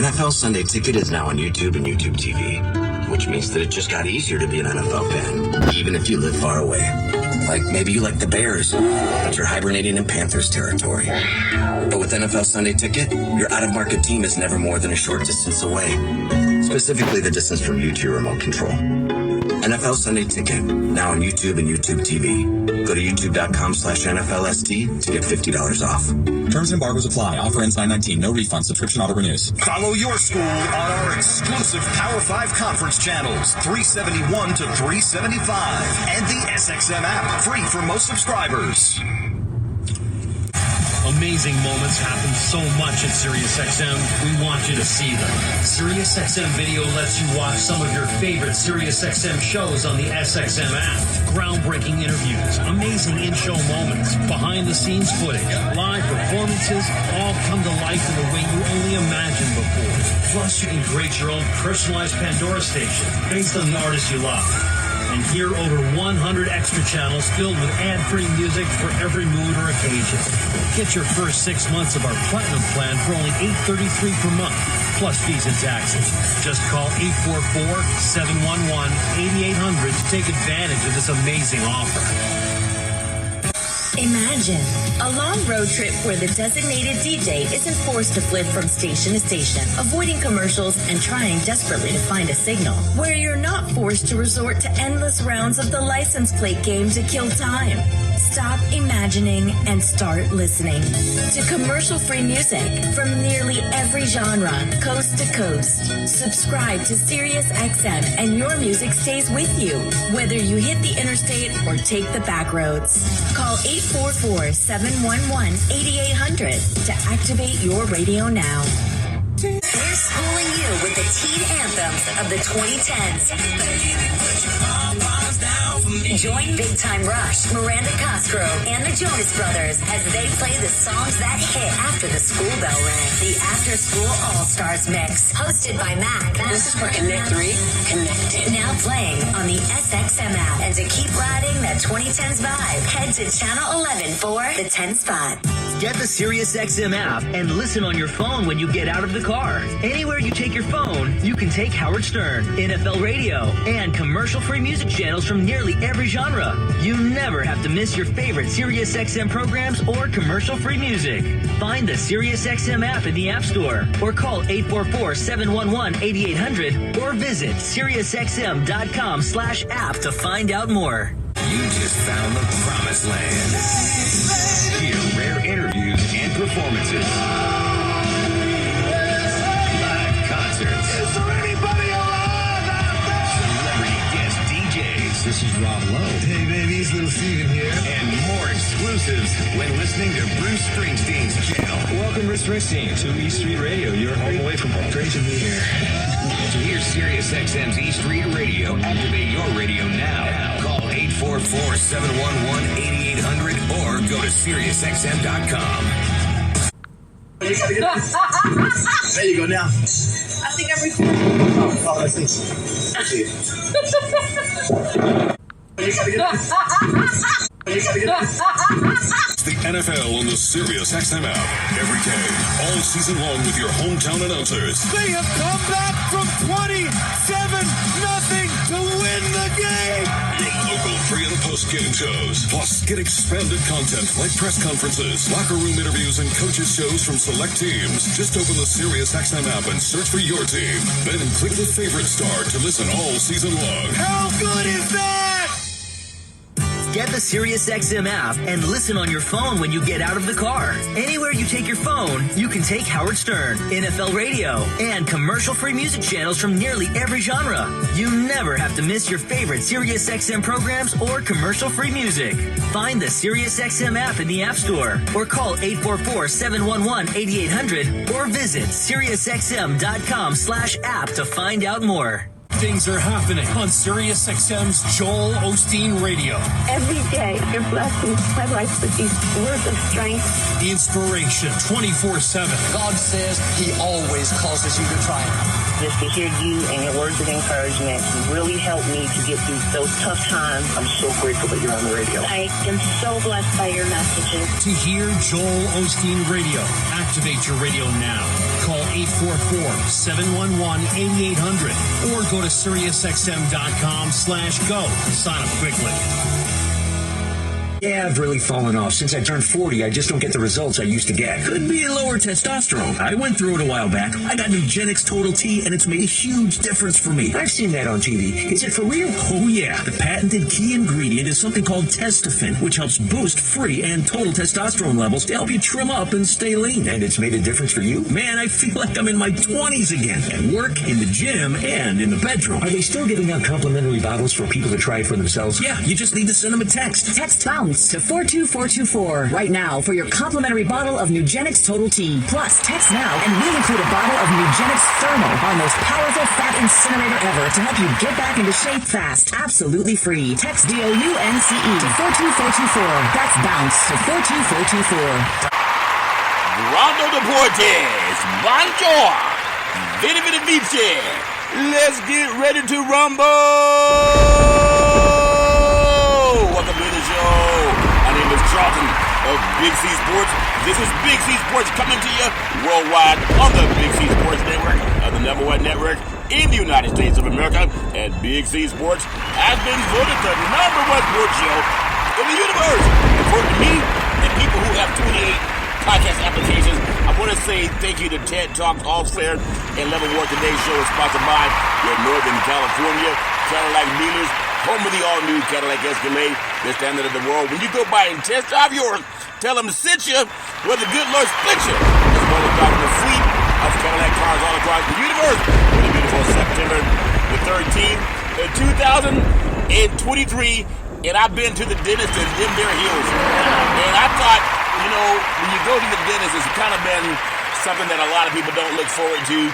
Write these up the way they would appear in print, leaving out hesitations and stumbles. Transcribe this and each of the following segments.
NFL Sunday Ticket is now on YouTube and YouTube TV, which means that it just got easier to be an NFL fan, even if you live far away. Like maybe you like the Bears, but you're hibernating in Panthers territory. But with NFL Sunday Ticket, your out-of-market team is never more than a short distance away, specifically the distance from you to your remote control. NFL Sunday Ticket, now on YouTube and YouTube TV. Go to youtube.com/NFLST to get $50 off. Terms and embargoes apply. Offer ends 9/19. No refund. Subscription auto renews. Follow your school on our exclusive Power 5 conference channels, 371 to 375, and the SXM app, free for most subscribers. Amazing moments happen so much at SiriusXM. We want you to see them. SiriusXM Video lets you watch some of your favorite SiriusXM shows on the SXM app. Groundbreaking interviews, amazing in-show moments, behind-the-scenes footage, live performances, all come to life in a way you only imagined before. Plus, you can create your own personalized Pandora station based on the artists you love. And hear over 100 extra channels filled with ad-free music for every mood or occasion. Get your first 6 months of our Platinum plan for only $8.33 per month, plus fees and taxes. Just call 844-711-8800 to take advantage of this amazing offer. Imagine a long road trip where the designated DJ isn't forced to flip from station to station, avoiding commercials and trying desperately to find a signal. Where you're not forced to resort to endless rounds of the license plate game to kill time. Stop imagining and start listening to commercial-free music from nearly every genre, coast to coast. Subscribe to SiriusXM and your music stays with you, whether you hit the interstate or take the back roads. Call 844-711-8800 to activate your radio now. We're schooling you with the teen anthems of the 2010s. Join Big Time Rush, Miranda Cosgrove, and the Jonas Brothers as they play the songs that hit after the school bell rang. The After School All-Stars Mix, hosted by Mac. This is for Connect 3, Connected. Now playing on the SXM app. And to keep riding that 2010s vibe, head to Channel 11 for the 10 spot. Get the SiriusXM app and listen on your phone when you get out of the car. Anywhere you take your phone, you can take Howard Stern, NFL Radio, and commercial-free music channels from nearly every genre. You never have to miss your favorite SiriusXM programs or commercial-free music. Find the SiriusXM app in the App Store or call 844-711-8800 or visit SiriusXM.com/app to find out more. You just found the promised land. Hear rare interviews and performances. Live concerts. Is there anybody alive out there? Celebrity guest DJs. This is Rob Lowe. Hey, baby, it's Little Steven here. And more exclusives when listening to Bruce Springsteen's channel. Welcome, Bruce Springsteen, to E Street Radio. You're home away from home. Great to be here. To hear SiriusXM's E Street Radio, activate your radio now. Call 844-711-8800 or go to SiriusXM.com. There you go now. I think I'm recording. Oh, let's see. It's the NFL on the SiriusXM app. Every day, all season long with your hometown announcers. They have come back from 27-0 to win the game. Your local pre- and post-game shows. Plus, get expanded content like press conferences, locker room interviews, and coaches' shows from select teams. Just open the SiriusXM app and search for your team. Then click the favorite star to listen all season long. How good is that? Get the SiriusXM app and listen on your phone when you get out of the car. Anywhere you take your phone, you can take Howard Stern, NFL Radio, and commercial-free music channels from nearly every genre. You never have to miss your favorite SiriusXM programs or commercial-free music. Find the SiriusXM app in the App Store or call 844-711-8800 or visit SiriusXM.com/app to find out more. Things are happening on SiriusXM's Joel Osteen Radio. Every day, you're blessing my life with these words of strength. Inspiration 24/7. God says He always causes you to triumph. just to hear you and your words of encouragement really help me to get through those tough times. I'm so grateful that you're on the radio. I am so blessed by your messages. To hear Joel Osteen Radio, activate your radio now. Call 844-711-8800 or go to SiriusXM.com/go to sign up quickly. Yeah, I've really fallen off. Since I turned 40, I just don't get the results I used to get. Could be lower testosterone. I went through it a while back. I got Nugenix Total T, and it's made a huge difference for me. I've seen that on TV. Is it for real? Oh, yeah. The patented key ingredient is something called Testofen, which helps boost free and total testosterone levels to help you trim up and stay lean. And it's made a difference for you? Man, I feel like I'm in my 20s again. At work, in the gym, and in the bedroom. Are they still giving out complimentary bottles for people to try it for themselves? Yeah, you just need to send them a text. Text BOUNCE to 42424 right now for your complimentary bottle of Nugenix Total T. Plus, text now and we'll include a bottle of Nugenix Thermal, our most powerful fat incinerator ever, to help you get back into shape fast. Absolutely free. Text DOUNCE to 42424. That's BOUNCE to 42424. Rondo Deportes, Bonjour, Vidi Vidi Vici. Let's get ready to rumble. Welcome to the show. My name is Charlton of Big C Sports. This is Big C Sports coming to you worldwide on the Big C Sports Network, the number one network in the United States of America. And Big C Sports has been voted the number one sports show in the universe. According to me and people who have 28 podcast applications, I want to say thank you to TED Talks, All Fair, and Level War. Today's show is sponsored by your Northern California Cadillac dealers, home of the all-new Cadillac Escalade, the standard of the world. When you go by and test drive yours, tell them sit you where the good Lord split you. As well as driving the fleet of Cadillac cars all across the universe for the beautiful September the 13th, 2023. And I've been to the dentist in Denver Hills. And I thought, you know, when you go to the dentist, it's kind of been something that a lot of people don't look forward to.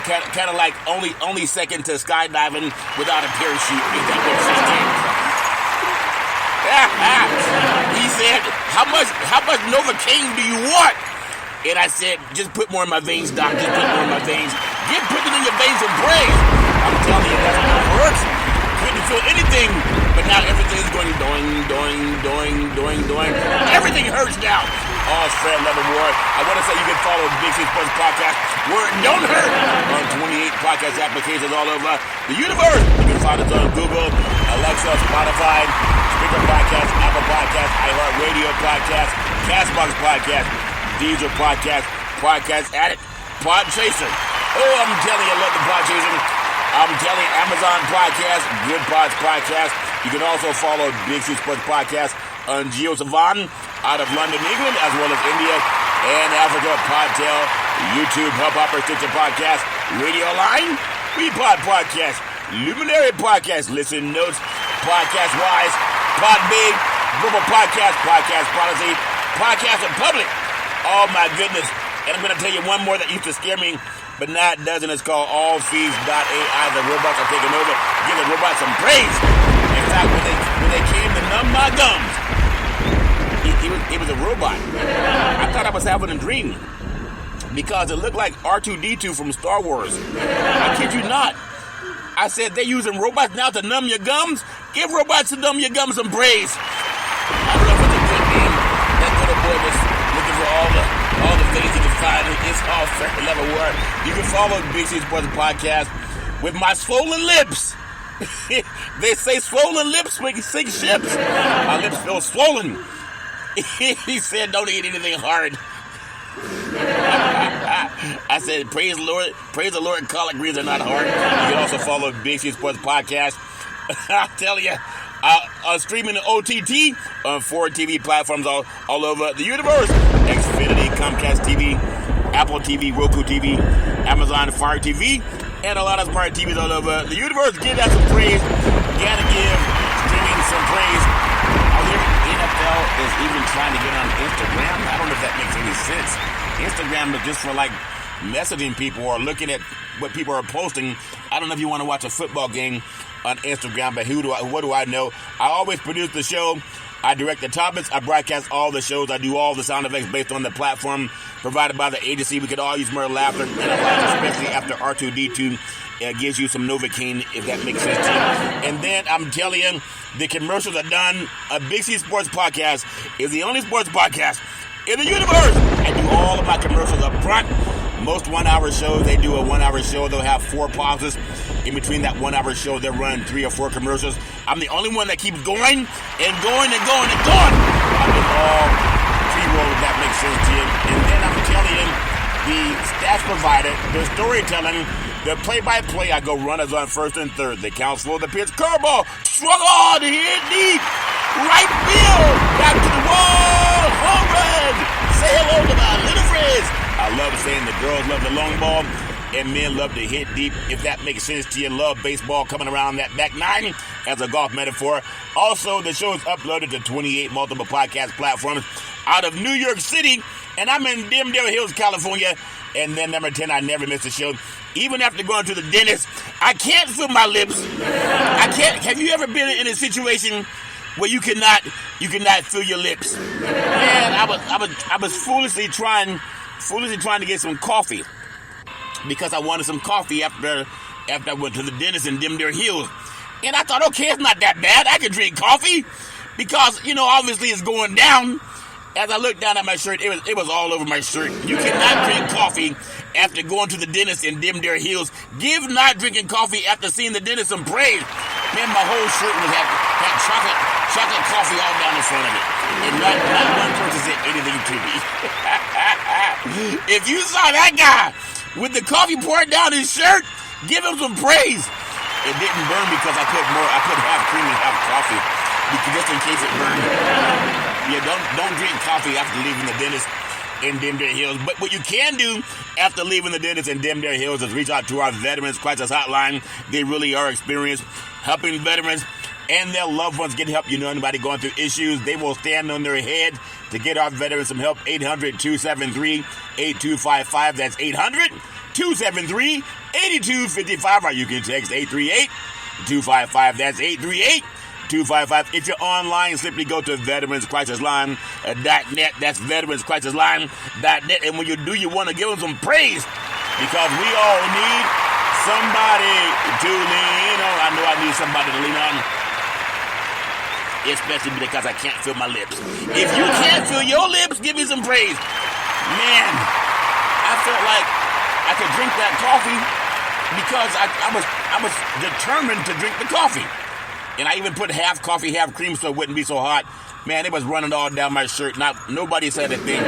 Kind of like only second to skydiving without a parachute. Is that what you're saying? He said, how much Novocaine do you want? And I said, just put more in my veins, doc. Just put more in my veins. Put it in your veins and pray. I'm telling you, that's how it works. Couldn't feel anything, but now everything's going doing. Everything hurts now. Oh, Fred Level War. I want to say you can follow Big C Sports Podcast where it don't hurt on 28 podcast applications all over the universe. You can find us on Google, Alexa, Spotify, Spreaker Podcast, Apple Podcast, iHeartRadio Podcast, Castbox Podcast, Deezer Podcast, Podcast Addict, Podchaser. Oh, I'm telling you, I love the Podchaser. I'm telling you, Amazon Podcast, Good Pods Podcast. You can also follow Big C Sports Podcast on GeoSavan out of London, England, as well as India and Africa. Podtail, YouTube, Hubhopper, Stitcher Podcast, Radio Line, Repod Podcast, Luminary Podcast, Listen Notes, Podcast Wise, Podbig, Verbal Podcast, Podcast Policy, Podcast Republic. Oh my goodness. And I'm going to tell you one more that used to scare me, but now it doesn't. It's called AllFeeds.ai. The robots are taking over. Give the robots some praise. In fact, when they came to numb my gums, he was a robot. I thought I was having a dream because it looked like R2-D2 from Star Wars. I kid you not. I said, they're using robots now to numb your gums? Give robots to numb your gums some praise. I don't know if it's a good name. That little boy was looking for all the things he could find. It's all fair level war. You can follow Big C Sports Podcast with my swollen lips. They say swollen lips make you sink ships. My lips feel swollen. He said, don't eat anything hard. I said, praise the Lord, collard greens are not hard. You can also follow Big C Sports Podcast. I'll tell you, streaming OTT on 4 TV platforms all over the universe. Xfinity, Comcast TV, Apple TV, Roku TV, Amazon Fire TV, and a lot of smart TVs all over the universe. Give that some praise. Gotta give streaming some praise. NFL is even trying to get on Instagram. I don't know if that makes any sense. Instagram is just for like messaging people or looking at what people are posting. I don't know if you want to watch a football game on Instagram, but what do I know? I always produce the show I direct the topics. I broadcast all the shows. I do all the sound effects based on the platform provided by the agency. We could all use more laughter, especially after R2D2 gives you some Novocaine, if that makes sense to you. And then I'm telling you, the commercials are done. A Big C Sports Podcast is the only sports podcast in the universe. I do all of my commercials up front. Most 1 hour shows, they do a 1 hour show. They'll have 4 pauses. In between that 1 hour show, they'll run 3 or 4 commercials. I'm the only one that keeps going and going and going and going. I'm in all pre-roll, if that makes sense to you. And then I'm telling you, the stats provided, the storytelling, the play-by-play, I go runners on first and third. The counts for the pitch, curveball, swung on, hit deep, right field, back to the wall, home run. Say hello to my little friends. I love saying the girls love the long ball and men love to hit deep. If that makes sense to you, love baseball coming around that back nine as a golf metaphor. Also, the show is uploaded to 28 multiple podcast platforms out of New York City, and I'm in Dimdale Hills, California. And then number 10, I never miss a show. Even after going to the dentist, I can't feel my lips. I can't. Have you ever been in a situation where you cannot feel your lips? Man, I was foolishly trying to get some coffee because I wanted some coffee after I went to the dentist in Dimdale Hills. And I thought, okay, it's not that bad. I can drink coffee because, obviously it's going down. As I looked down at my shirt, it was all over my shirt. You cannot drink coffee after going to the dentist in Dimdale Hills. Give not drinking coffee after seeing the dentist some praise. Man, my whole shirt had chocolate coffee all down the front of it. And not one person said anything to me. If you saw that guy with the coffee poured down his shirt, give him some praise. It didn't burn because I put half cream and half coffee, just in case it burned. Yeah, don't drink coffee after leaving the dentist in Dimdale Hills. But what you can do after leaving the dentist in Dimdale Hills is reach out to our Veterans Crisis Hotline. They really are experienced helping veterans and their loved ones get help. Anybody going through issues, they will stand on their head to get our veterans some help. 800-273-8255. That's 800-273-8255. Or you can text 838-255. That's 838-255. If you're online, simply go to veteranscrisisline.net. That's veteranscrisisline.net. And when you do, you want to give them some praise because we all need somebody to lean on. I know I need somebody to lean on, especially because I can't feel my lips. If you can't feel your lips, give me some praise. Man, I felt like I could drink that coffee because I was determined to drink the coffee. And I even put half coffee, half cream so it wouldn't be so hot. Man, it was running all down my shirt. Nobody said a thing.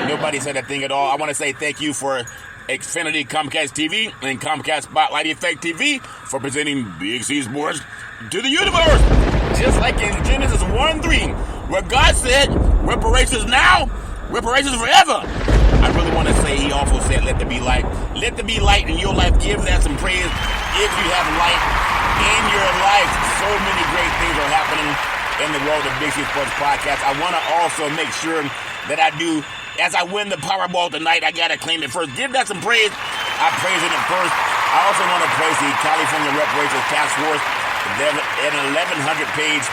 Nobody said a thing at all. I want to say thank you for Xfinity Comcast TV and Comcast Spotlight Effect TV for presenting Big C Sports to the universe. Just like in Genesis 1:3, where God said, reparations now, reparations forever. I really want to say he also said, let there be light. Let there be light in your life. Give that some praise if you have light in your life. So many great things are happening in the world of Big C Sports Podcast. I want to also make sure that I do, as I win the Powerball tonight, I got to claim it first. Give that some praise. I praise it first. I also want to praise the California Reparations Task Force. There's an 1,100-page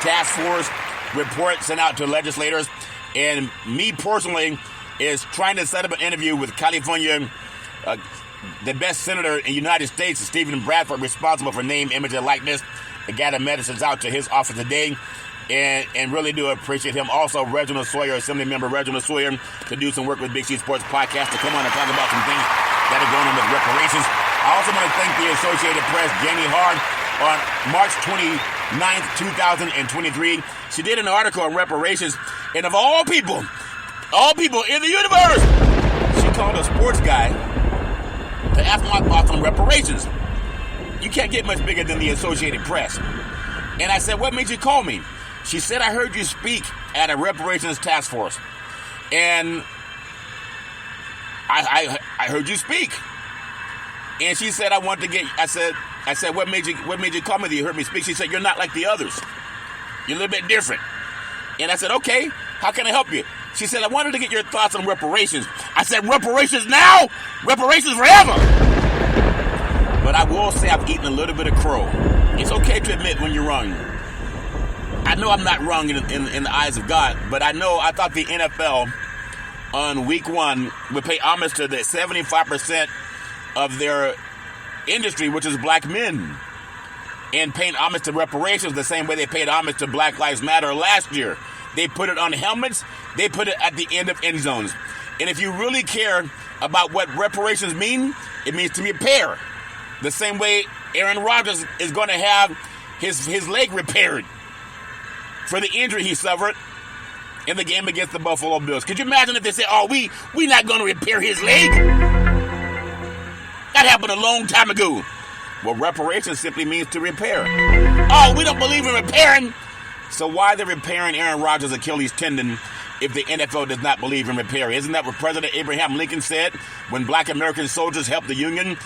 task force report sent out to legislators. And me personally is trying to set up an interview with California, the best senator in the United States, Stephen Bradford, responsible for name, image, and likeness. The guy that medicines out to his office today, and really do appreciate him. Also, Reginald Sawyer, Assembly Member Reginald Sawyer, to do some work with Big C Sports Podcast to come on and talk about some things that are going on with reparations. I also want to thank the Associated Press, Jamie Hard, on March 29th, 2023. She did an article on reparations, and of all people in the universe, she called a sports guy to ask my thoughts on reparations. You can't get much bigger than the Associated Press. And I said, what made you call me? She said, I heard you speak at a reparations task force. And I heard you speak. And she said, I said, what made you call me that you heard me speak? She said, you're not like the others. You're a little bit different. And I said, okay, how can I help you? She said, I wanted to get your thoughts on reparations. I said, reparations now? Reparations forever? But I will say I've eaten a little bit of crow. It's okay to admit when you're wrong. I know I'm not wrong in the eyes of God, but I thought the NFL on week 1 would pay homage to the 75% of their industry, which is black men, and paying homage to reparations the same way they paid homage to Black Lives Matter last year. They put it on helmets. They put it at the end of end zones. And if you really care about what reparations mean, it means to repair. The same way Aaron Rodgers is going to have his leg repaired for the injury he suffered in the game against the Buffalo Bills. Could you imagine if they said, "Oh, we not going to repair his leg"? That happened a long time ago. Well, reparations simply means to repair. Oh, we don't believe in repairing. So why are they repairing Aaron Rodgers' Achilles tendon if the NFL does not believe in repair? Isn't that what President Abraham Lincoln said when black American soldiers helped the Union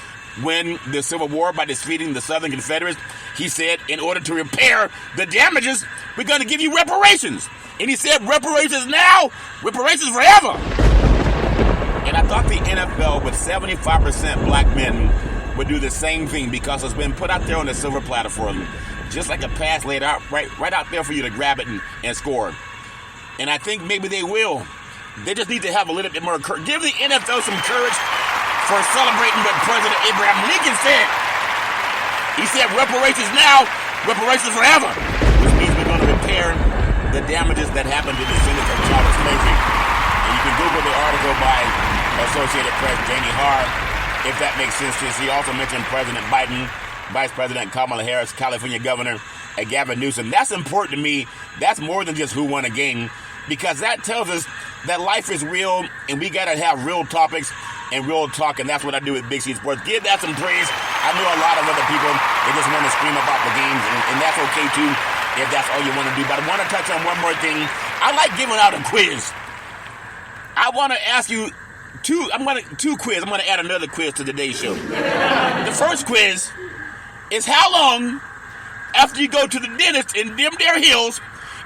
win the Civil War by defeating the Southern Confederates? He said, in order to repair the damages, we're going to give you reparations. And he said, reparations now, reparations forever. And I thought the NFL with 75% black men would do the same thing, because it's been put out there on the silver platter for them, just like a pass laid out right out there for you to grab it and score. And I think maybe they will. They just need to have a little bit more courage. Give the NFL some courage for celebrating what President Abraham Lincoln said. He said, reparations now, reparations forever. Which means we're going to repair the damages that happened to descendants of child slavery. And you can Google the article by Associated Press, Janie Har, if that makes sense to you. He also mentioned President Biden, Vice President Kamala Harris, California Governor Gavin Newsom. That's important to me. That's more than just who won a game, because that tells us that life is real and we got to have real topics and real talk, and that's what I do with Big C Sports. Give that some praise. I know a lot of other people, they just want to scream about the games, and that's okay too if that's all you want to do. But I want to touch on one more thing. I like giving out a quiz. I want to ask you two quiz. I'm going to add another quiz to today's show. The first quiz is how long after you go to the dentist in them there hills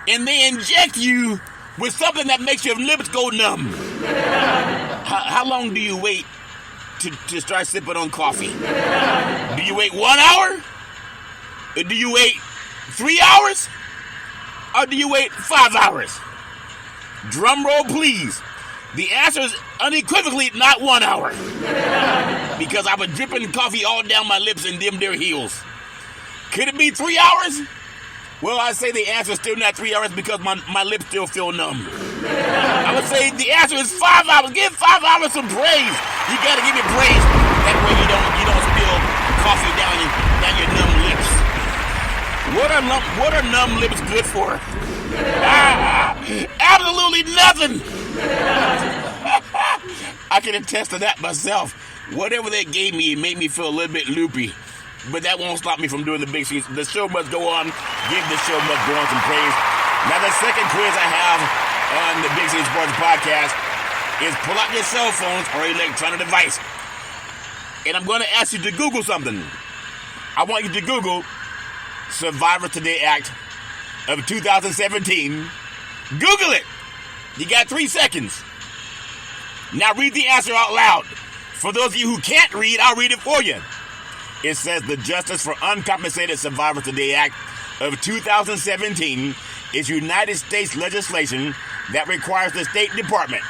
and they inject you with something that makes your lips go numb. How long do you wait to start sipping on coffee? Do you wait 1 hour? Or do you wait 3 hours? Or do you wait 5 hours? Drum roll, please. The answer is unequivocally not 1 hour. Because I was dripping coffee all down my lips in them there heels. Could it be 3 hours? Well, I say the answer is still not 3 hours because my lips still feel numb. I would say the answer is 5 hours. Give 5 hours some praise. You gotta give it praise. That way you don't spill coffee down your numb lips. What are numb lips good for? Absolutely nothing. I can attest to that myself. Whatever they gave me, it made me feel a little bit loopy. But that won't stop me from doing the big seats. The show must go on. Give the show must go on some praise. Now, the second quiz I have on the Big City Sports Podcast is pull out your cell phones or electronic device. And I'm going to ask you to Google something. I want you to Google Survivor Today Act of 2017. Google it. You got 3 seconds. Now read the answer out loud. For those of you who can't read, I'll read it for you. It says the Justice for Uncompensated Survivor Today Act of 2017 is United States legislation that requires the State Department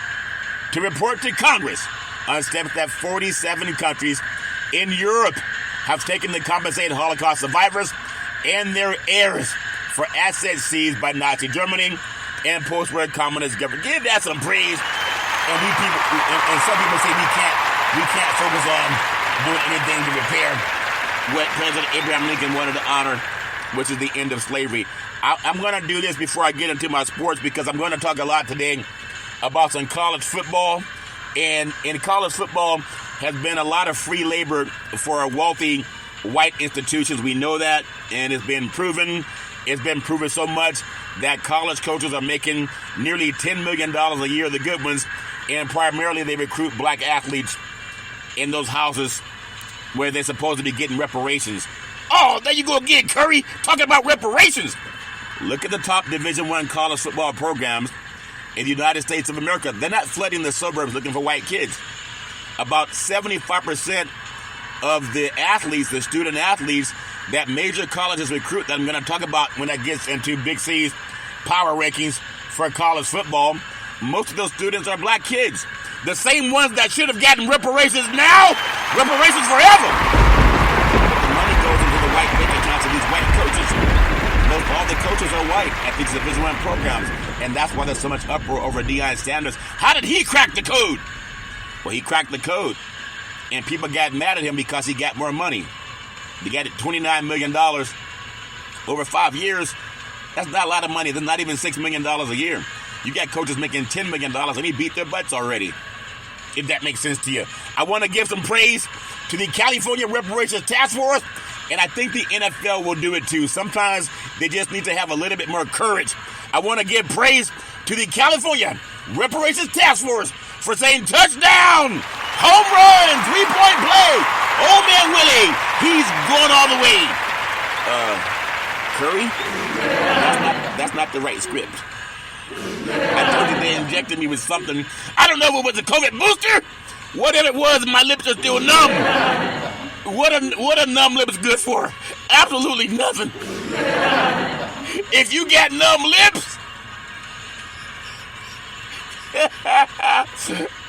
to report to Congress on steps that 47 countries in Europe have taken to compensate Holocaust survivors and their heirs for assets seized by Nazi Germany and post-war communist government. Give that some praise. And some people say we can't focus on doing anything to repair what President Abraham Lincoln wanted to honor, which is the end of slavery. I'm going to do this before I get into my sports, because I'm going to talk a lot today about some college football. And in college football has been a lot of free labor for wealthy white institutions. We know that, and it's been proven. It's been proven so much that college coaches are making nearly $10 million a year, the good ones, and primarily they recruit black athletes in those houses where they're supposed to be getting reparations. Oh, there you go again, Curry, talking about reparations. Look at the top Division I college football programs in the United States of America. They're not flooding the suburbs looking for white kids. About 75% of the athletes, the student athletes, that major colleges recruit that I'm going to talk about when that gets into Big C's power rankings for college football, most of those students are black kids. The same ones that should have gotten reparations now, reparations forever. But the money goes into the white bank accounts of these white coaches. All the coaches are white at these Division I programs, and that's why there's so much uproar over Deion Sanders. How did he crack the code? Well, he cracked the code, and people got mad at him because he got more money. He got $29 million over 5 years. That's not a lot of money. That's not even $6 million a year. You got coaches making $10 million, and he beat their butts already, if that makes sense to you. I want to give some praise to the California Reparations Task Force, and I think the NFL will do it too. Sometimes they just need to have a little bit more courage. I want to give praise to the California Reparations Task Force for saying touchdown, home run, three-point play. Old man Willie, he's going all the way. Curry? That's not the right script. I told you they injected me with something. I don't know if it was a COVID booster. Whatever it was, my lips are still numb. What are numb lips good for? Absolutely nothing. If you got numb lips,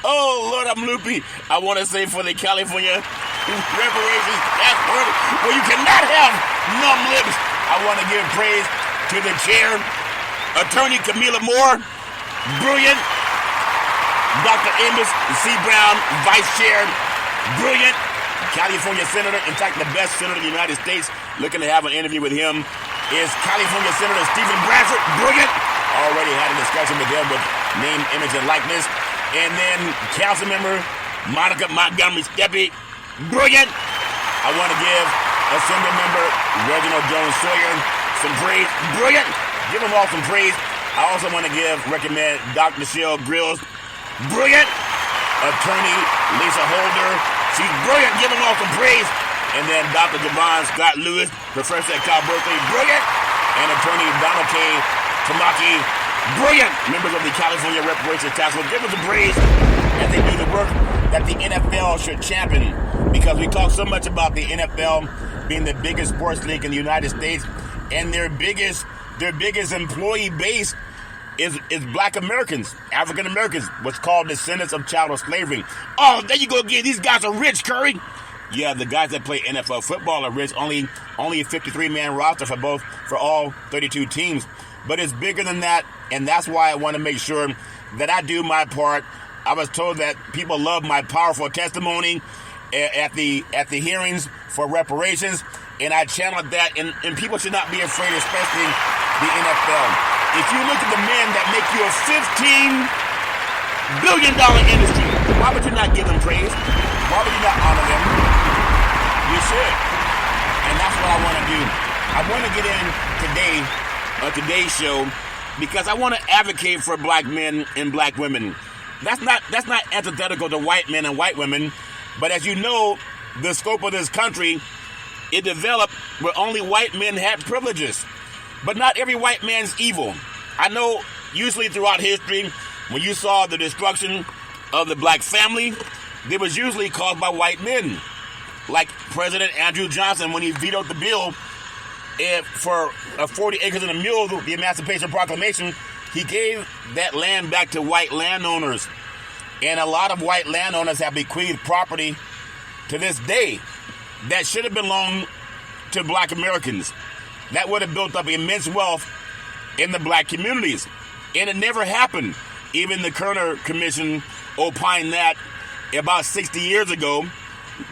oh Lord, I'm loopy. I want to say for the California Reparations Task Force, well, you cannot have numb lips. I want to give praise to the chair, Attorney Camilla Moore, brilliant. Dr. Amos C. Brown, Vice Chair, brilliant. California Senator, in fact, the best senator in the United States, looking to have an interview with him, is California Senator Stephen Bradford, brilliant. Already had a discussion with him with name, image, and likeness. And then Councilmember Monica Montgomery Steppe, brilliant. I want to give Assemblymember Reginald Jones Sawyer some praise, brilliant. Give them all some praise. I also want to recommend Dr. Michelle Grills, brilliant. Attorney Lisa Holder, she's brilliant. Give them all some praise. And then Dr. Javon Scott Lewis, professor at Cal Berkeley, brilliant. And Attorney Donald K. Tamaki, brilliant. Members of the California Reparations Task Force, give them some praise as they do the work that the NFL should champion. Because we talk so much about the NFL being the biggest sports league in the United States, and their biggest employee base is black Americans, African Americans, what's called descendants of chattel slavery. Oh, there you go again. These guys are rich, Curry. Yeah, the guys that play NFL football are rich. Only a 53-man roster for all 32 teams. But it's bigger than that, and that's why I want to make sure that I do my part. I was told that people love my powerful testimony at the hearings for reparations, and I channeled that, and people should not be afraid, especially the NFL. If you look at the men that make you a $15 billion industry, why would you not give them praise? Why would you not honor them? You should. And that's what I want to do. I want to get in today's show because I want to advocate for black men and black women. That's not antithetical to white men and white women, but as you know, the scope of this country, it developed where only white men had privileges. But not every white man's evil. I know usually throughout history, when you saw the destruction of the black family, it was usually caused by white men. Like President Andrew Johnson, when he vetoed the bill for 40 acres and a mule, the Emancipation Proclamation, he gave that land back to white landowners. And a lot of white landowners have bequeathed property to this day that should have belonged to black Americans. That would have built up immense wealth in the black communities. And it never happened. Even the Kerner Commission opined that about 60 years ago.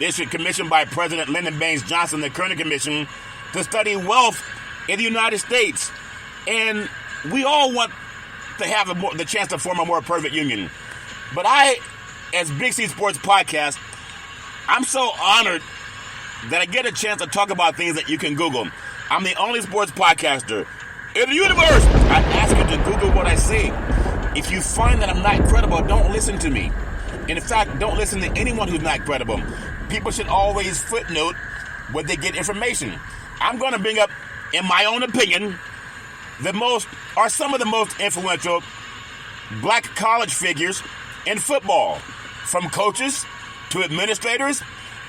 This was commissioned by President Lyndon Baines Johnson, the Kerner Commission, to study wealth in the United States. And we all want to have the chance to form a more perfect union. But I, as Big C Sports Podcast, I'm so honored that I get a chance to talk about things that you can Google. I'm the only sports podcaster in the universe. I ask you to Google what I say. If you find that I'm not credible, don't listen to me. In fact, don't listen to anyone who's not credible. People should always footnote where they get information. I'm going to bring up, in my own opinion, some of the most influential black college figures in football, from coaches to administrators,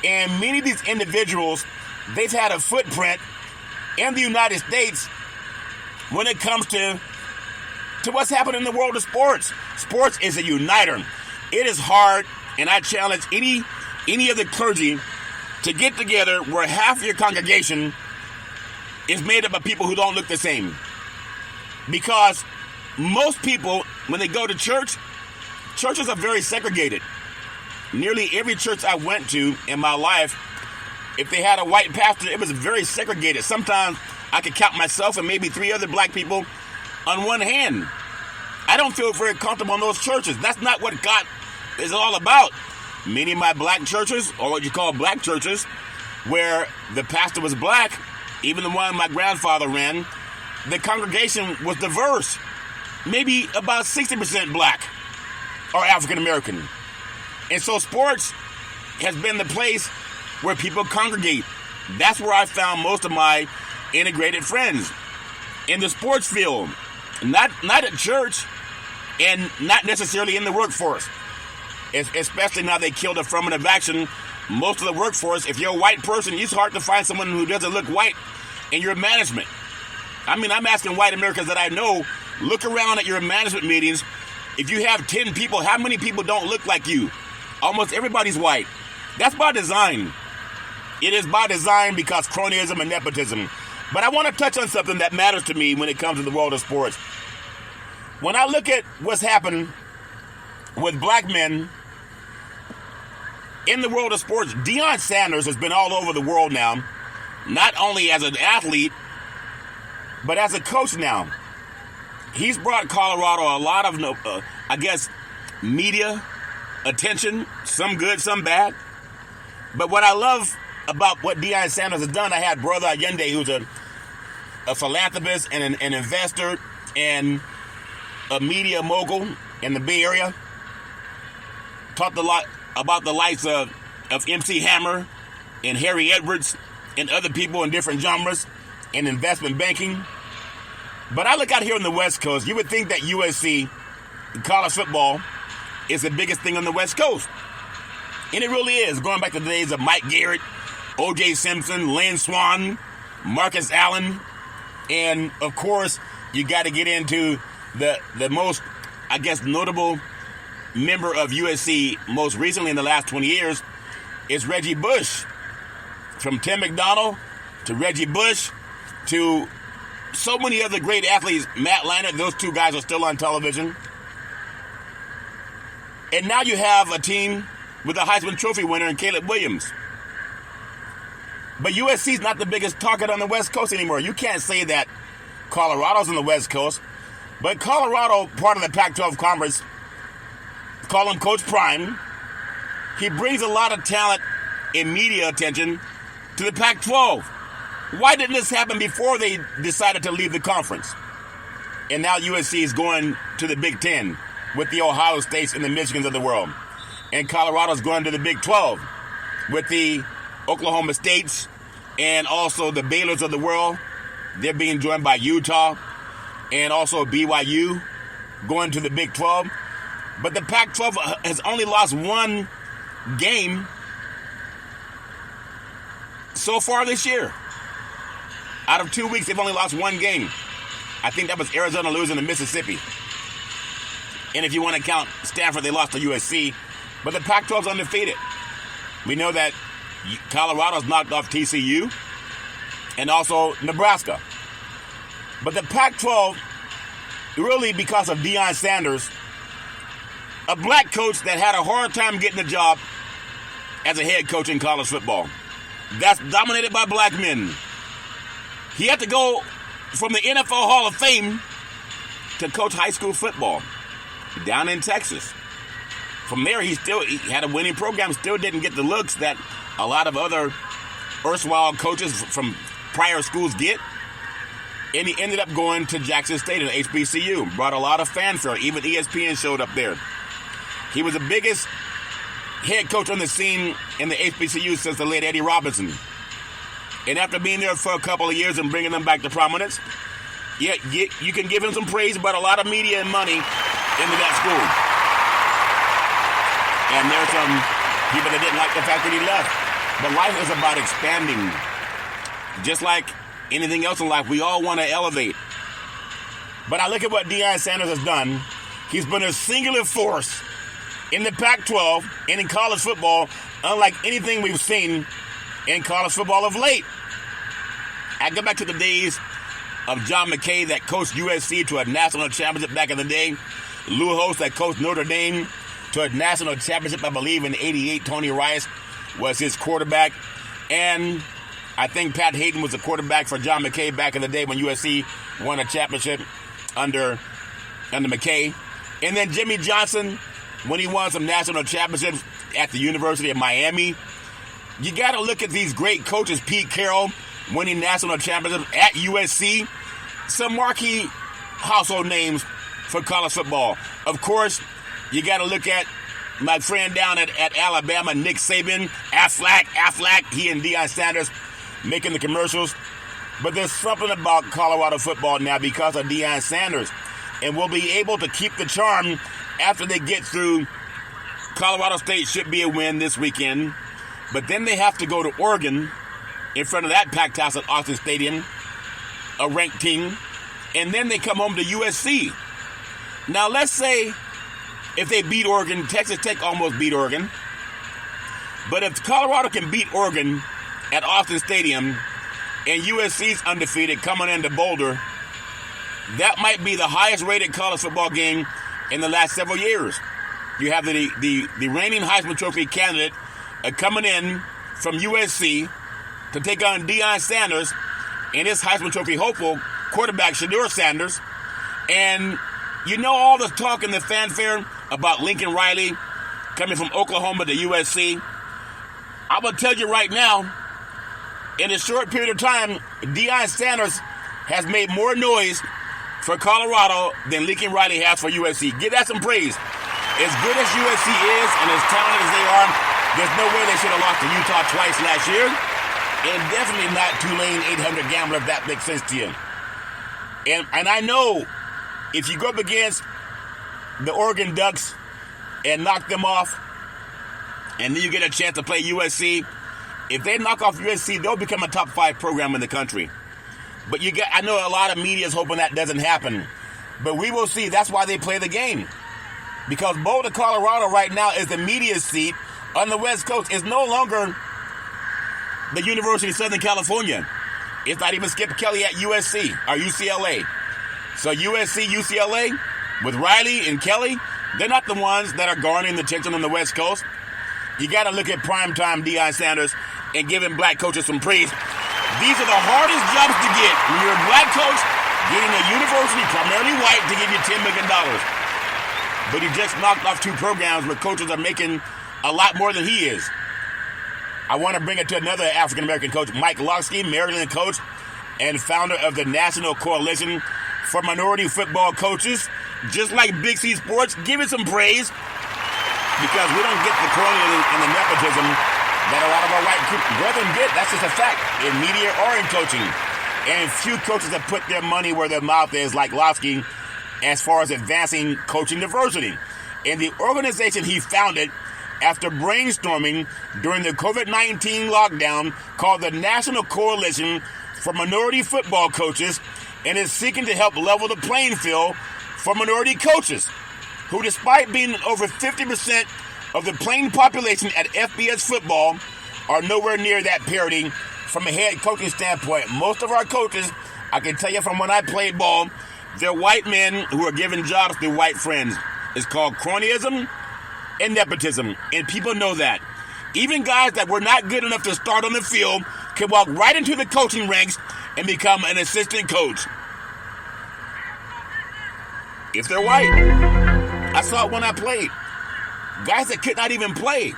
and many of these individuals they've had a footprint in the United States when it comes to what's happening in the world of sports. Sports is a uniter. It is hard, and I challenge any of the clergy to get together where half your congregation is made up of people who don't look the same. Because most people, when they go to church, churches are very segregated. Nearly every church I went to in my life, if they had a white pastor, it was very segregated. Sometimes I could count myself and maybe 3 other black people on one hand. I don't feel very comfortable in those churches. That's not what God is all about. Many of my black churches, or what you call black churches, where the pastor was black, even the one my grandfather ran, the congregation was diverse. Maybe about 60% black or African American. And so sports has been the place where people congregate. That's where I found most of my integrated friends. In the sports field, not at church, and not necessarily in the workforce. Especially now they killed affirmative action. Most of the workforce, if you're a white person, it's hard to find someone who doesn't look white in your management. I mean, I'm asking white Americans that I know, look around at your management meetings. If you have 10 people, how many people don't look like you? Almost everybody's white. That's by design. It is by design because cronyism and nepotism. But I want to touch on something that matters to me when it comes to the world of sports. When I look at what's happened with black men in the world of sports, Deion Sanders has been all over the world now, not only as an athlete, but as a coach now. He's brought Colorado a lot of, media attention, some good, some bad. But what I love about what Deion Sanders has done, I had Brother Allende, who's a philanthropist and an investor and a media mogul in the Bay Area. Talked a lot about the likes of MC Hammer and Harry Edwards and other people in different genres in investment banking. But I look out here on the West Coast, you would think that USC, college football, is the biggest thing on the West Coast. And it really is, going back to the days of Mike Garrett, O.J. Simpson, Lynn Swann, Marcus Allen, and of course, you got to get into the most, notable member of USC most recently in the last 20 years is Reggie Bush. From Tim McDonald to Reggie Bush to so many other great athletes, Matt Leinart, those 2 guys are still on television. And now you have a team with a Heisman Trophy winner in Caleb Williams. But USC's not the biggest target on the West Coast anymore. You can't say that Colorado's on the West Coast. But Colorado, part of the Pac-12 conference, call him Coach Prime. He brings a lot of talent and media attention to the Pac-12. Why didn't this happen before they decided to leave the conference? And now USC is going to the Big Ten with the Ohio States and the Michigans of the world. And Colorado's going to the Big 12 with the Oklahoma States and also the Baylors of the world. They're being joined by Utah and also BYU going to the Big 12. But the Pac-12 has only lost 1 game so far this year. Out of 2 weeks, they've only lost 1 game. I think that was Arizona losing to Mississippi. And if you want to count Stanford, they lost to USC. But the Pac-12's undefeated. We know that Colorado's knocked off TCU and also Nebraska. But the Pac-12, really because of Deion Sanders, a black coach that had a hard time getting a job as a head coach in college football. That's dominated by black men. He had to go from the NFL Hall of Fame to coach high school football down in Texas. From there, he had a winning program, still didn't get the looks that a lot of other erstwhile coaches from prior schools get. And he ended up going to Jackson State and HBCU. Brought a lot of fanfare. Even ESPN showed up there. He was the biggest head coach on the scene in the HBCU since the late Eddie Robinson. And after being there for a couple of years and bringing them back to prominence, you can give him some praise, but a lot of media and money into that school. And there's some people that didn't like the fact that he left. But life is about expanding. just like anything else in life, we all want to elevate. But I look at what Deion Sanders has done. He's been a singular force in the Pac-12 and in college football, unlike anything we've seen in college football of late. I go back to the days of John McKay that coached USC to a national championship back in the day. Lou Holtz that coached Notre Dame to a national championship, I believe, in '88. Tony Rice was his quarterback. And I think Pat Hayden was the quarterback for John McKay back in the day when USC won a championship under McKay. And then Jimmy Johnson, when he won some national championships at the University of Miami. You got to look at these great coaches. Pete Carroll winning national championships at USC. Some marquee household names for college football. Of course, you got to look at my friend down at Alabama, Nick Saban, Aflac, he and Deion Sanders making the commercials. But there's something about Colorado football now because of Deion Sanders. And we'll be able to keep the charm after they get through. Colorado State should be a win this weekend. But then they have to go to Oregon in front of that packed house at Austin Stadium, a ranked team. And then they come home to USC. Now, let's say if they beat Oregon, Texas Tech almost beat Oregon. But if Colorado can beat Oregon at Austin Stadium and USC's undefeated coming into Boulder, that might be the highest rated college football game in the last several years. You have the reigning Heisman Trophy candidate coming in from USC to take on Deion Sanders and his Heisman Trophy hopeful quarterback Shedeur Sanders. And you know all the talk and the fanfare about Lincoln Riley coming from Oklahoma to USC. I will tell you right now, in a short period of time, Deion Sanders has made more noise for Colorado than Lincoln Riley has for USC. Give that some praise. As good as USC is and as talented as they are, there's no way they should have lost to Utah twice last year. And definitely not Tulane 800 Gambler, if that makes sense to you. And I know if you go up against the Oregon Ducks and knock them off, and then you get a chance to play USC, if they knock off USC, they'll become a top 5 program in the country. But I know a lot of media is hoping that doesn't happen. But we will see. That's why they play the game. Because Boulder, Colorado right now is the media seat on the West Coast. It's no longer the University of Southern California. It's not even Skip Kelly at USC or UCLA. So USC, UCLA, with Riley and Kelly, they're not the ones that are garnering the attention on the West Coast. You got to look at primetime Deion Sanders and giving black coaches some praise. These are the hardest jobs to get when you're a black coach, getting a university, primarily white, to give you $10 million. But he just knocked off 2 programs where coaches are making a lot more than he is. I want to bring it to another African-American coach, Mike Locksley, Maryland coach and founder of the National Coalition for Minority Football Coaches. Just like Big C Sports, give it some praise because we don't get the colonialism and the nepotism that a lot of our white brethren get. That's just a fact in media or in coaching. And few coaches have put their money where their mouth is, like Locksley, as far as advancing coaching diversity. And the organization he founded after brainstorming during the COVID-19 lockdown, called the National Coalition for Minority Football Coaches, and is seeking to help level the playing field for minority coaches, who, despite being over 50% of the playing population at FBS football, are nowhere near that parity from a head coaching standpoint. Most of our coaches, I can tell you from when I played ball, they're white men who are given jobs to white friends. It's called cronyism and nepotism, and people know that. Even guys that were not good enough to start on the field can walk right into the coaching ranks and become an assistant coach if they're white. I saw it when I played. Guys that could not even play.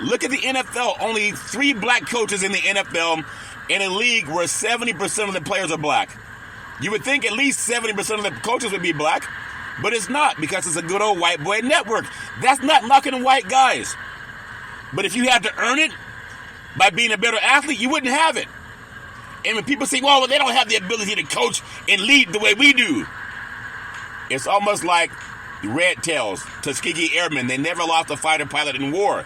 Look at the NFL. Only 3 black coaches in the NFL in a league where 70% of the players are black. You would think at least 70% of the coaches would be black, but it's not, because it's a good old white boy network. That's not knocking white guys. But if you had to earn it by being a better athlete, you wouldn't have it. And when people say, well, they don't have the ability to coach and lead the way we do, it's almost like Red Tails, Tuskegee Airmen. They never lost a fighter pilot in war.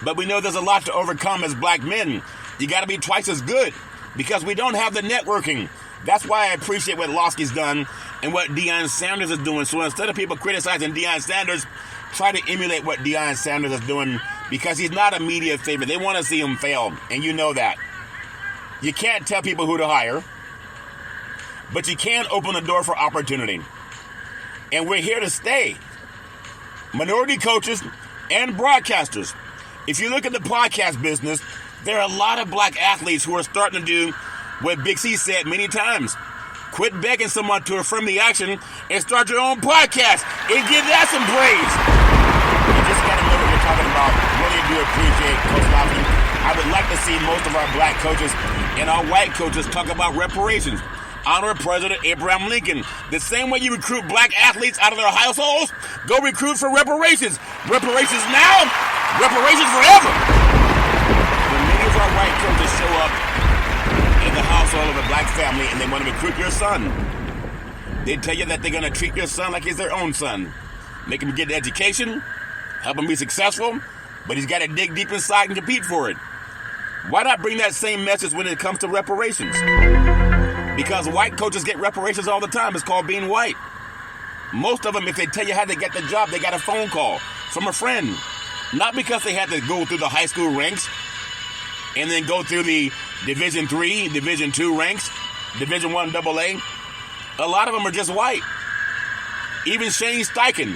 But we know there's a lot to overcome as black men. You got to be twice as good. because we don't have the networking. That's why I appreciate what Losky's done and what Deion Sanders is doing. So instead of people criticizing Deion Sanders, try to emulate what Deion Sanders is doing, because he's not a media favorite. They want to see him fail, and you know that. You can't tell people who to hire, but you can open the door for opportunity. And we're here to stay. Minority coaches and broadcasters. If you look at the podcast business, there are a lot of black athletes who are starting to do what Big C said many times. Quit begging someone to affirm the action and start your own podcast and give that some praise. You just got to know what you're talking about. Really do appreciate Coach Lofton. I would like to see most of our black coaches and our white coaches talk about reparations. Honor President Abraham Lincoln. The same way you recruit black athletes out of their households, go recruit for reparations. Reparations now, reparations forever. When many of our white coaches show up in the household of a black family and they want to recruit your son, they tell you that they're going to treat your son like he's their own son. Make him get an education, help him be successful, but he's got to dig deep inside and compete for it. Why not bring that same message when it comes to reparations? Because white coaches get reparations all the time. It's called being white. Most of them, if they tell you how they get the job, they got a phone call from a friend. Not because they had to go through the high school ranks and then go through the Division III, Division II ranks, Division I AA. A lot of them are just white. Even Shane Steichen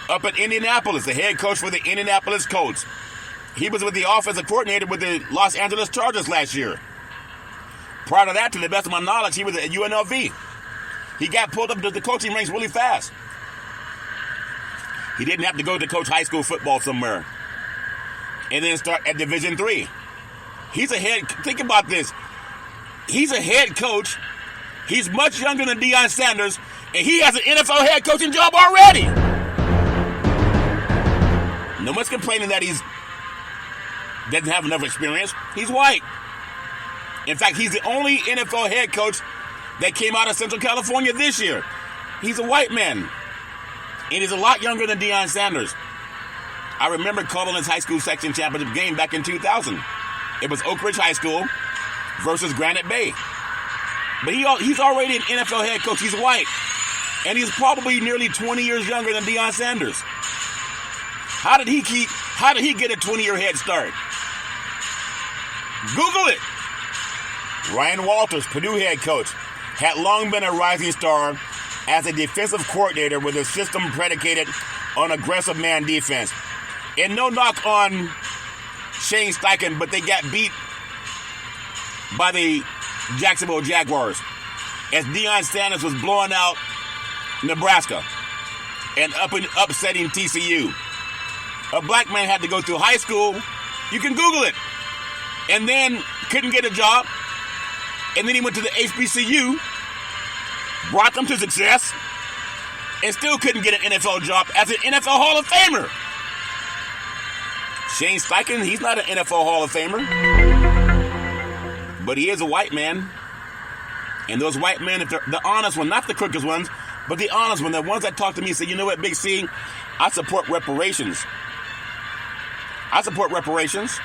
up at Indianapolis, the head coach for the Indianapolis Colts. He was with the offensive coordinator with the Los Angeles Chargers last year. Prior to that, to the best of my knowledge, he was at UNLV. He got pulled up to the coaching ranks really fast. He didn't have to go to coach high school football somewhere and then start at Division III. Think about this. He's a head coach. He's much younger than Deion Sanders, and he has an NFL head coaching job already. No one's complaining that he doesn't have enough experience. He's white. In fact, he's the only NFL head coach that came out of Central California this year. He's a white man. And he's a lot younger than Deion Sanders. I remember calling his high school section championship game back in 2000. It was Oak Ridge High School versus Granite Bay. But he's already an NFL head coach. He's white. And he's probably nearly 20 years younger than Deion Sanders. How did he get a 20-year head start? Google it. Ryan Walters, Purdue head coach, had long been a rising star as a defensive coordinator with a system predicated on aggressive man defense. And no knock on Shane Steichen, but they got beat by the Jacksonville Jaguars as Deion Sanders was blowing out Nebraska and upsetting TCU. A black man had to go through high school. You can Google it. And then couldn't get a job. And then he went to the HBCU, brought them to success, and still couldn't get an NFL job as an NFL Hall of Famer. Shane Steichen, he's not an NFL Hall of Famer, but he is a white man. And those white men, if they're the honest ones, not the crooked ones, but the honest ones, the ones that talk to me and say, you know what, Big C, I support reparations. I support reparations.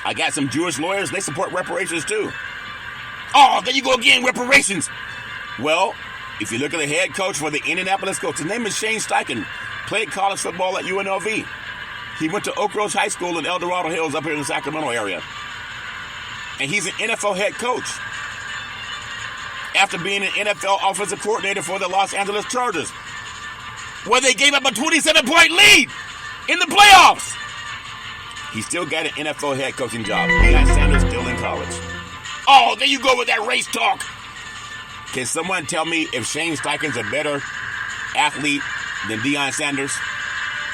I got some Jewish lawyers, they support reparations too. Oh, there you go again, reparations. Well, if you look at the head coach for the Indianapolis Colts, his name is Shane Steichen, played college football at UNLV. He went to Oak Ridge High School in El Dorado Hills up here in the Sacramento area. And he's an NFL head coach after being an NFL offensive coordinator for the Los Angeles Chargers, where they gave up a 27-point lead in the playoffs. He still got an NFL head coaching job. Deion Sanders still in college. Oh, there you go with that race talk. Can someone tell me if Shane Steichen's a better athlete than Deion Sanders?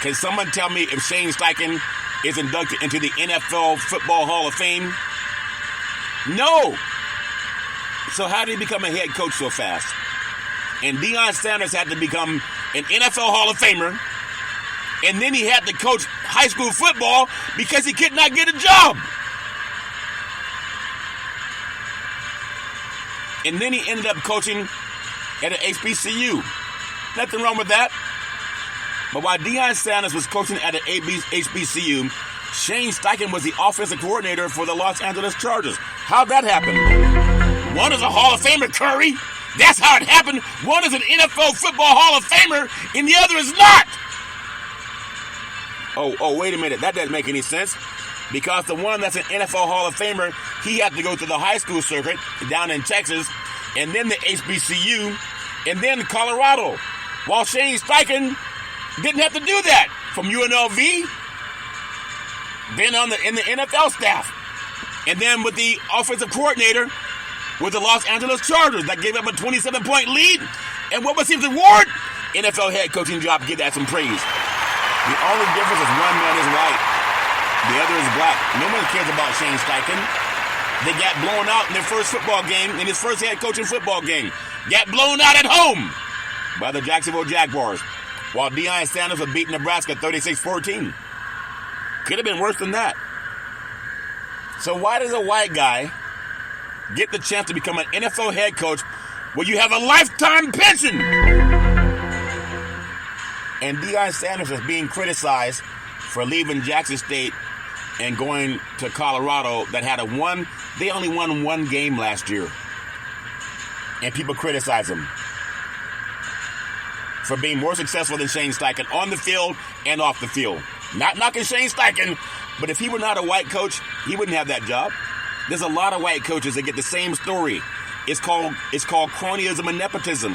Can someone tell me if Shane Steichen is inducted into the NFL Football Hall of Fame? No. So how did he become a head coach so fast? And Deion Sanders had to become an NFL Hall of Famer, and then he had to coach high school football because he could not get a job. And then he ended up coaching at an HBCU. Nothing wrong with that. But while Deion Sanders was coaching at an HBCU, Shane Steichen was the offensive coordinator for the Los Angeles Chargers. How'd that happen? One is a Hall of Famer, Curry. That's how it happened. One is an NFL football Hall of Famer, and the other is not. Oh, wait a minute. That doesn't make any sense. Because the one that's an NFL Hall of Famer, he had to go through the high school circuit down in Texas, and then the HBCU, and then Colorado. While Shane Steichen didn't have to do that from UNLV, been in the NFL staff, and then with the offensive coordinator with the Los Angeles Chargers that gave up a 27-point lead. And what was his reward? NFL head coaching job. Give that some praise. The only difference is one man is white, the other is black. No one cares about Shane Steichen. They got blown out in their first football game, in his first head coaching football game. Got blown out at home by the Jacksonville Jaguars, while Deion Sanders was beating Nebraska 36-14. Could have been worse than that. So why does a white guy get the chance to become an NFL head coach where you have a lifetime pension? And Deion Sanders is being criticized for leaving Jackson State and going to Colorado that had they only won one game last year. And people criticize him for being more successful than Shane Steichen on the field and off the field. Not knocking Shane Steichen, but if he were not a white coach, he wouldn't have that job. There's a lot of white coaches that get the same story. It's called cronyism and nepotism.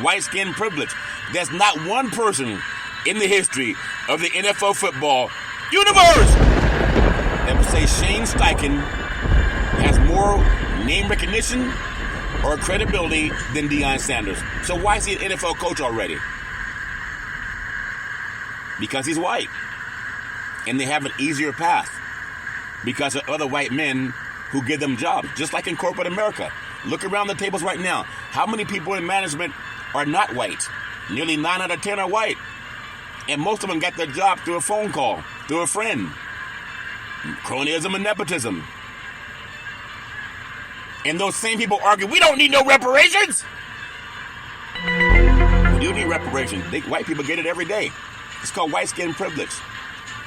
White skin privilege. There's not one person in the history of the NFL football universe that would say Shane Steichen has more name recognition or credibility than Deion Sanders. So why is he an NFL coach already? Because he's white. And they have an easier path because of other white men who give them jobs, just like in corporate America. Look around the tables right now. How many people in management are not white? Nearly 9 out of 10 are white. And most of them got their job through a phone call, through a friend. Cronyism and nepotism. And those same people argue, we don't need no reparations. We do need reparations. White people get it every day. It's called white skin privilege.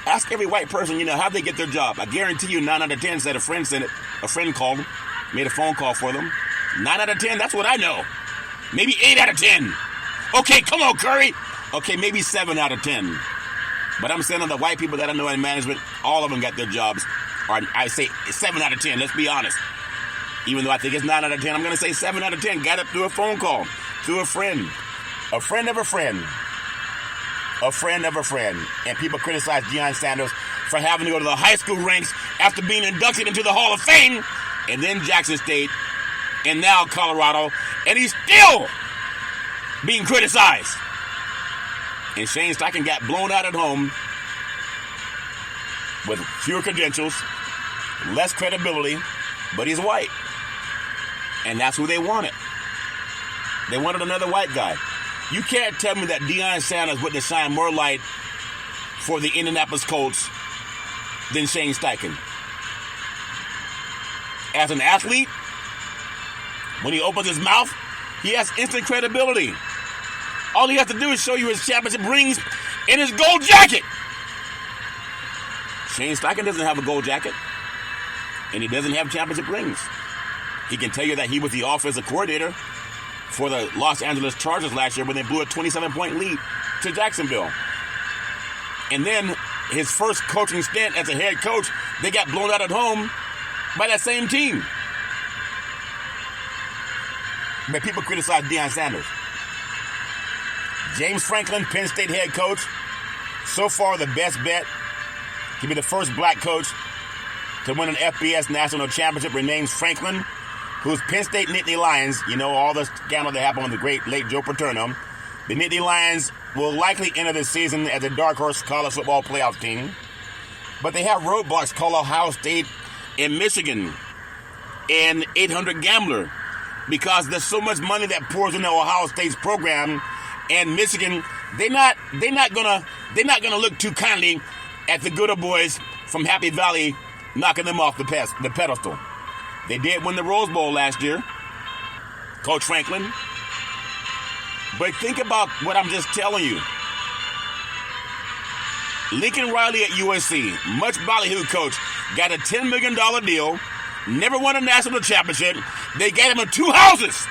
Ask every white person, how they get their job. I guarantee you 9 out of 10 said a friend sent it. A friend called them, made a phone call for them. 9 out of 10, that's what I know. Maybe 8 out of 10. Okay, come on, Curry. Okay, maybe 7 out of 10. But I'm saying of the white people that I know in management, all of them got their jobs. Or I say 7 out of 10, let's be honest. Even though I think it's 9 out of 10, I'm going to say 7 out of 10. Got it through a phone call, through a friend. A friend of a friend. A friend of a friend. And people criticize Deion Sanders for having to go to the high school ranks after being inducted into the Hall of Fame, and then Jackson State, and now Colorado, and he's still being criticized. And Shane Steichen got blown out at home with fewer credentials, less credibility, but he's white. And that's who they wanted. They wanted another white guy. You can't tell me that Deion Sanders wouldn't shine more light for the Indianapolis Colts than Shane Steichen. As an athlete, when he opens his mouth, he has instant credibility. All he has to do is show you his championship rings and his gold jacket. Shane Steichen doesn't have a gold jacket, and he doesn't have championship rings. He can tell you that he was the offensive coordinator for the Los Angeles Chargers last year when they blew a 27-point lead to Jacksonville. And then his first coaching stint as a head coach, they got blown out at home by that same team. But people criticize Deion Sanders. James Franklin, Penn State head coach, so far the best bet. He'll be the first black coach to win an FBS national championship. Renames Franklin, who's Penn State Nittany Lions. All the scandal that happened with the great late Joe Paterno. The Nittany Lions will likely enter this season as a dark horse college football playoff team. But they have roadblocks called Ohio State and Michigan and 800 Gambler, because there's so much money that pours into Ohio State's program, and Michigan, they're not gonna look too kindly at the good old boys from Happy Valley knocking them off the pedestal. They did win the Rose Bowl last year, Coach Franklin. But think about what I'm just telling you. Lincoln Riley at USC, much ballyhoo coach, got a $10 million deal, never won a national championship. They gave him 2 houses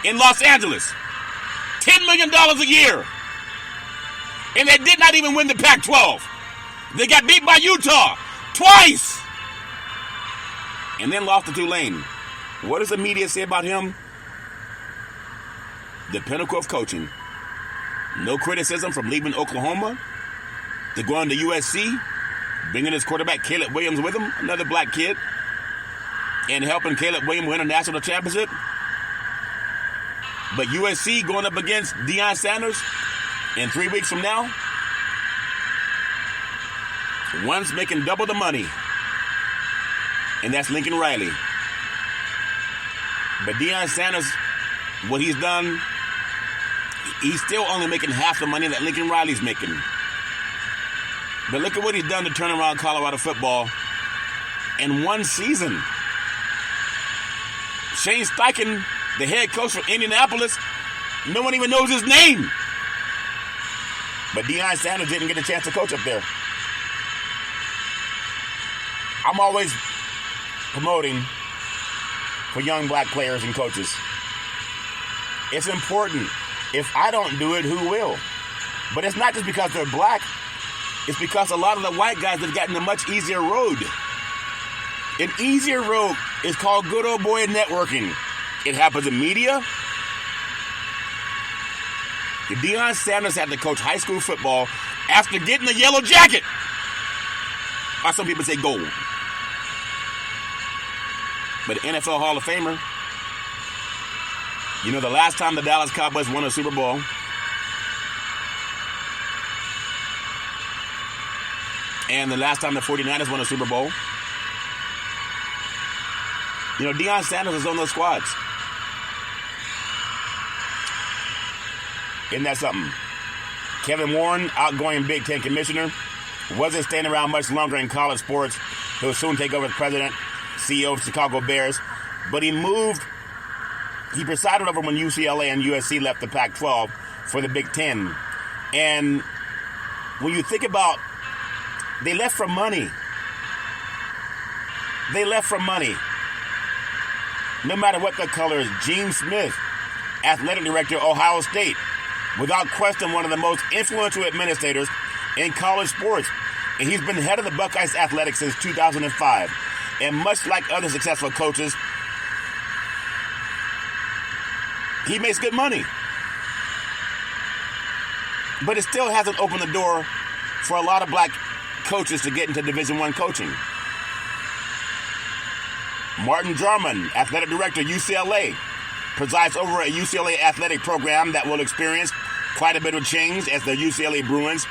in Los Angeles. $10 million a year. And they did not even win the Pac-12. They got beat by Utah twice. And then lost to Tulane. What does the media say about him? The pinnacle of coaching. No criticism from leaving Oklahoma to going to USC, bringing his quarterback Caleb Williams with him, another black kid, and helping Caleb Williams win a national championship. But USC going up against Deion Sanders in 3 weeks from now, one's making double the money, and that's Lincoln Riley. But Deion Sanders, what he's done, he's still only making half the money that Lincoln Riley's making. But look at what he's done to turn around Colorado football in one season. Shane Steichen, the head coach for Indianapolis, no one even knows his name. But Deion Sanders didn't get a chance to coach up there. I'm always promoting for young black players and coaches. It's important. If I don't do it, who will? But it's not just because they're black. It's because a lot of the white guys have gotten a much easier road. An easier road is called good old boy networking. It happens in media. Deion Sanders had to coach high school football after getting the yellow jacket. Or some people say gold. But the NFL Hall of Famer, you know, the last time the Dallas Cowboys won a Super Bowl, and the last time the 49ers won a Super Bowl, you know, Deion Sanders is on those squads. Isn't that something? Kevin Warren, outgoing Big Ten commissioner, wasn't staying around much longer in college sports. He'll soon take over as president, CEO of Chicago Bears. But he presided over when UCLA and USC left the Pac-12 for the Big Ten. And when you think about, they left for money. They left for money. No matter what their color is. Gene Smith, athletic director at Ohio State, without question one of the most influential administrators in college sports. And he's been head of the Buckeyes athletics since 2005. And much like other successful coaches, he makes good money. But it still hasn't opened the door for a lot of black coaches to get into Division I coaching. Martin Jarman, athletic director, UCLA, presides over a UCLA athletic program that will experience quite a bit of change as the UCLA Bruins.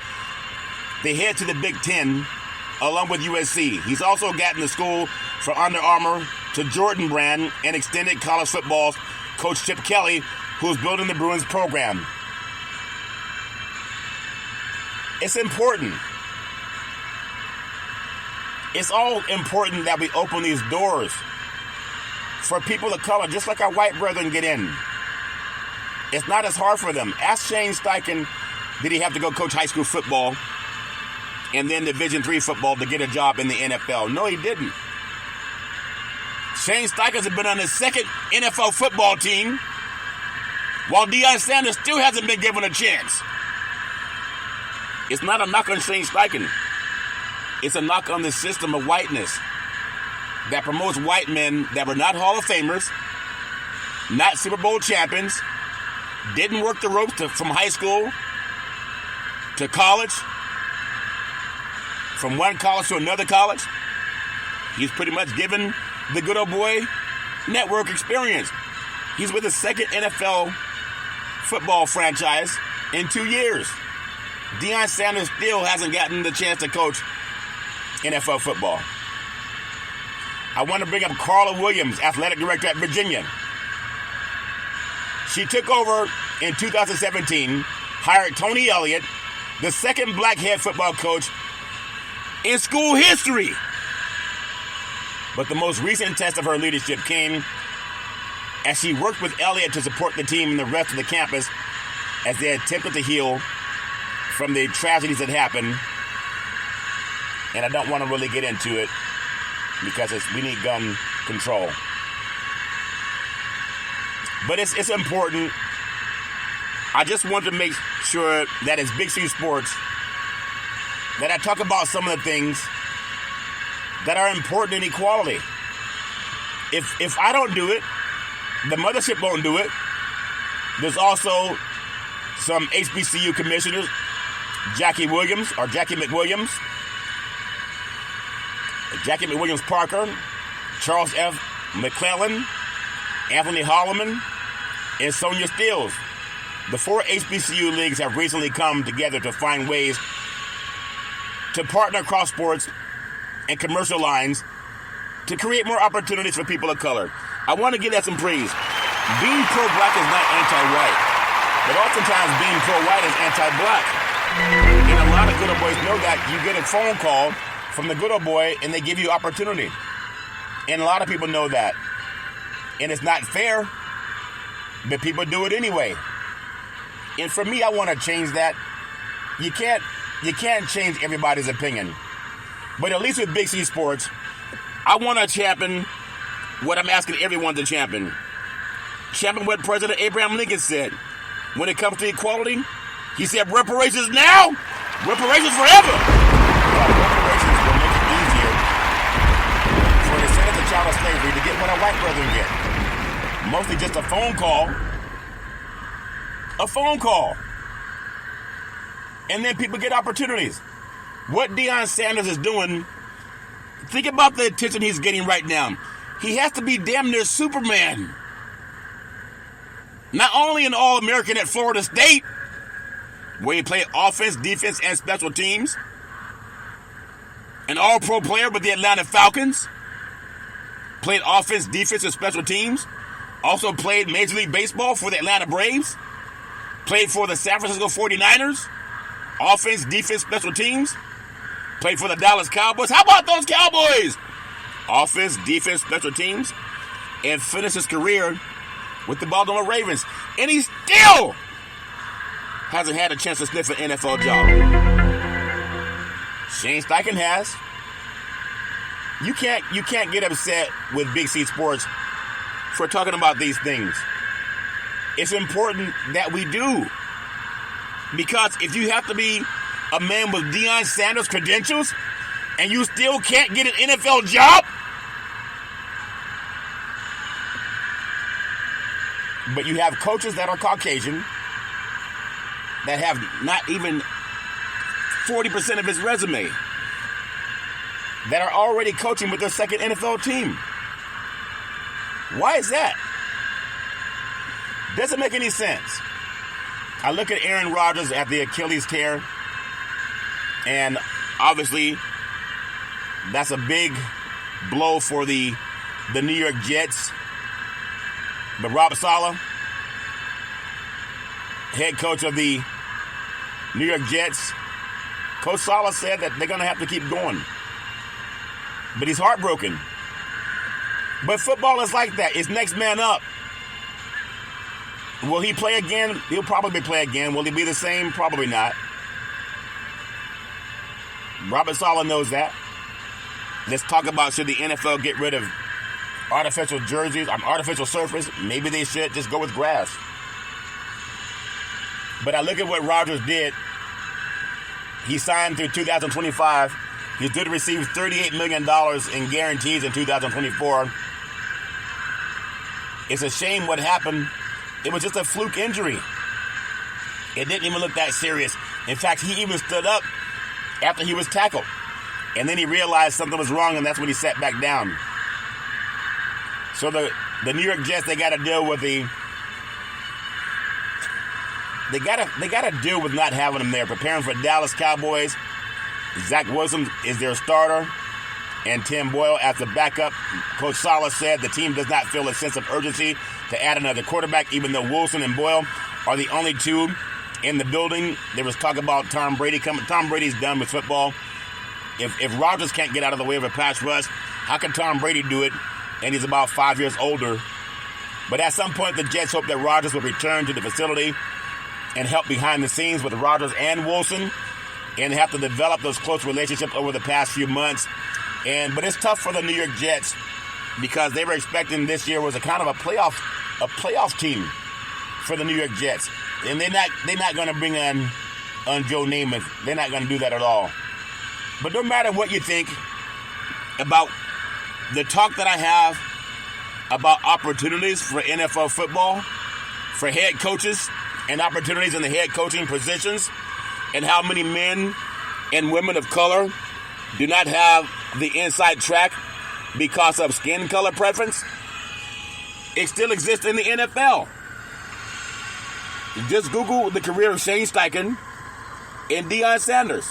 They head to the Big Ten along with USC. He's also gotten the school for Under Armour to Jordan Brand and extended college football's coach Chip Kelly, who's building the Bruins program. It's important. It's all important that we open these doors for people of color, just like our white brethren, get in. It's not as hard for them. Ask Shane Steichen, did he have to go coach high school football and then Division III football to get a job in the NFL? No, he didn't. Shane Steichen has been on his second NFL football team, while Deion Sanders still hasn't been given a chance. It's not a knock on Shane Steichen. It's a knock on the system of whiteness that promotes white men that were not Hall of Famers, not Super Bowl champions, didn't work the ropes from high school to college, from one college to another college. He's pretty much given the good old boy network experience. He's with the second NFL football franchise in 2 years. Deion Sanders still hasn't gotten the chance to coach NFL football. I want to bring up Carla Williams, athletic director at Virginia. She took over in 2017, hired Tony Elliott, the second black head football coach in school history. But the most recent test of her leadership came as she worked with Elliott to support the team and the rest of the campus as they attempted to heal from the tragedies that happened, and I don't want to really get into it because we need gun control. But it's important. I just want to make sure that as Big C Sports, that I talk about some of the things that are important in equality. If I don't do it, the mothership won't do it. There's also some HBCU commissioners, Jackie McWilliams Parker, Charles F. McClellan, Anthony Holloman, and Sonia Stills. The 4 HBCU leagues have recently come together to find ways to partner across sports and commercial lines to create more opportunities for people of color. I want to give that some praise. Being pro-black is not anti-white, but oftentimes being pro-white is anti-black. And a lot of good old boys know that. You get a phone call from the good old boy and they give you opportunity. And a lot of people know that. And it's not fair, but people do it anyway. And for me, I want to change that. You can't change everybody's opinion. But at least with Big C Sports, I want to champion what I'm asking everyone to champion. Champion what President Abraham Lincoln said. When it comes to equality, he said, reparations now, reparations forever. Reparations will make it easier for the descendants of child slavery to get what our white brethren get. Mostly just a phone call. A phone call. And then people get opportunities. What Deion Sanders is doing, think about the attention he's getting right now. He has to be damn near Superman. Not only an All-American at Florida State, where he played offense, defense, and special teams. An All-Pro player with the Atlanta Falcons. Played offense, defense, and special teams. Also played Major League Baseball for the Atlanta Braves. Played for the San Francisco 49ers. Offense, defense, special teams. Played for the Dallas Cowboys. How about those Cowboys? Offense, defense, special teams. And finished his career with the Baltimore Ravens. And he still hasn't had a chance to sniff an NFL job. Shane Steichen has. You can't get upset with Big C Sports for talking about these things. It's important that we do. Because if you have to be a man with Deion Sanders credentials and you still can't get an NFL job, but you have coaches that are Caucasian that have not even 40% of his resume that are already coaching with their second NFL team. Why is that? Doesn't make any sense. I look at Aaron Rodgers at the Achilles tear, and obviously that's a big blow for the New York Jets. But Rob Saleh, head coach of the New York Jets, Coach Saleh said that they're going to have to keep going. But he's heartbroken. But football is like that. It's next man up. Will he play again? He'll probably play again. Will he be the same? Probably not. Robert Saleh knows that. Let's talk about, should the NFL get rid of artificial jerseys on artificial surface? Maybe they should just go with grass. But I look at what Rodgers did. He signed through 2025. He's due to receive $38 million in guarantees in 2024. It's a shame what happened. It was just a fluke injury. It didn't even look that serious. In fact, he even stood up after he was tackled. And then he realized something was wrong, and that's when he sat back down. So the New York Jets, they got to deal with They got to deal with not having him there. Preparing for Dallas Cowboys. Zach Wilson is their starter, and Tim Boyle as the backup. Coach Saleh said the team does not feel a sense of urgency to add another quarterback, even though Wilson and Boyle are the only two in the building. There was talk about Tom Brady coming. Tom Brady's done with football. If Rodgers can't get out of the way of a pass rush, how can Tom Brady do it? And he's about 5 years older. But at some point, the Jets hope that Rodgers will return to the facility and help behind the scenes with Rodgers and Wilson, and have to develop those close relationships over the past few months. But it's tough for the New York Jets because they were expecting this year was a kind of a playoff team for the New York Jets, and they're not going to bring on Joe Namath. They're not going to do that at all. But no matter what you think about the talk that I have about opportunities for NFL football, for head coaches and opportunities in the head coaching positions, and how many men and women of color do not have the inside track because of skin color preference, it still exists in the NFL. Just Google the career of Shane Steichen and Deion Sanders.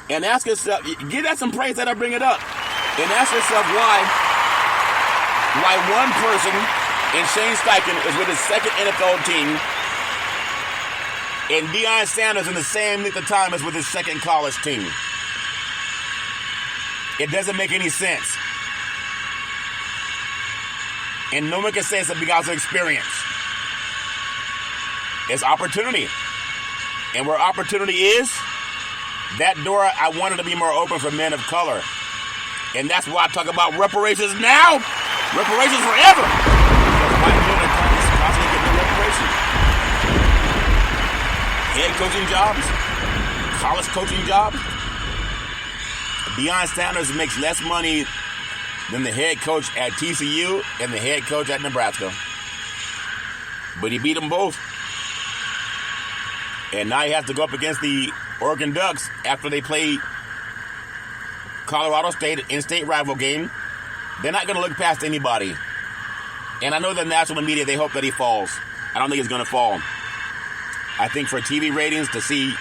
And ask yourself, give that some praise that I bring it up. And ask yourself why one person in Shane Steichen is with his second NFL team and Deion Sanders in the same length of time as with his second college team. It doesn't make any sense. And no one can say it's because of experience. It's opportunity. And where opportunity is, that door, I want it to be more open for men of color. And that's why I talk about reparations now, reparations forever. Because white men are constantly getting reparations. Head coaching jobs, college coaching jobs. Deion Sanders makes less money than the head coach at TCU and the head coach at Nebraska. But he beat them both. And now he has to go up against the Oregon Ducks after they play Colorado State in-state rival game. They're not going to look past anybody. And I know the national media, they hope that he falls. I don't think he's going to fall. I think for TV ratings to see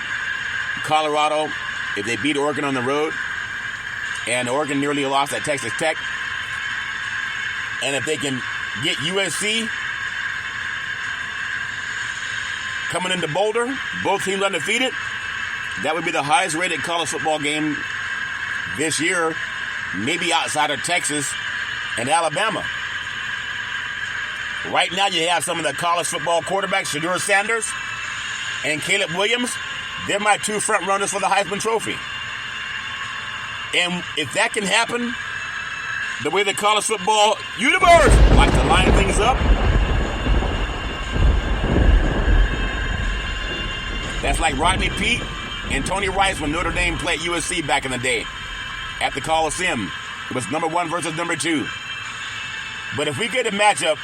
Colorado, if they beat Oregon on the road, and Oregon nearly lost at Texas Tech, and if they can get USC coming into Boulder, both teams undefeated, that would be the highest rated college football game this year, maybe outside of Texas and Alabama. Right now you have some of the college football quarterbacks, Shedeur Sanders and Caleb Williams. They're my two front runners for the Heisman Trophy. And if that can happen, the way the college football universe likes to line things up, that's like Rodney Peete and Tony Rice when Notre Dame played USC back in the day at the Coliseum. It was number 1 versus number 2. But if we get a matchup,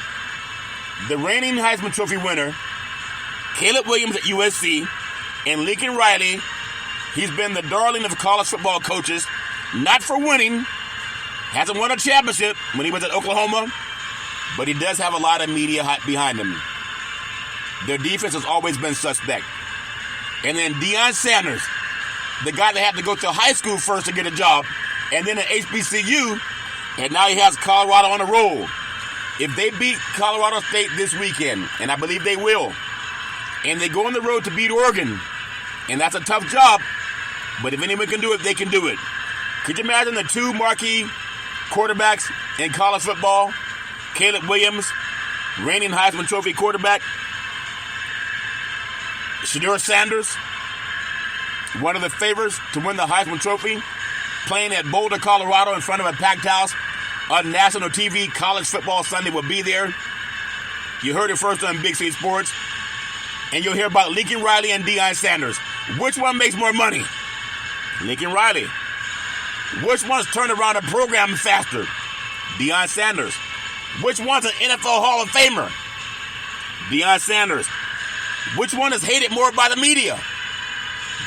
the reigning Heisman Trophy winner, Caleb Williams at USC, and Lincoln Riley, he's been the darling of college football coaches, not for winning, hasn't won a championship when he was at Oklahoma, but he does have a lot of media behind him. Their defense has always been suspect. And then Deion Sanders, the guy that had to go to high school first to get a job, and then at HBCU, and now he has Colorado on a roll. If they beat Colorado State this weekend, and I believe they will, and they go on the road to beat Oregon, and that's a tough job, but if anyone can do it, they can do it. Could you imagine the two marquee quarterbacks in college football? Caleb Williams, reigning Heisman Trophy quarterback. Shedeur Sanders, one of the favorites to win the Heisman Trophy, playing at Boulder, Colorado in front of a packed house on national TV. College Football Sunday will be there. You heard it first on Big C Sports. And you'll hear about Lincoln Riley and Deion Sanders. Which one makes more money? Lincoln Riley. Which one's turned around a program faster? Deion Sanders. Which one's an NFL Hall of Famer? Deion Sanders. Which one is hated more by the media?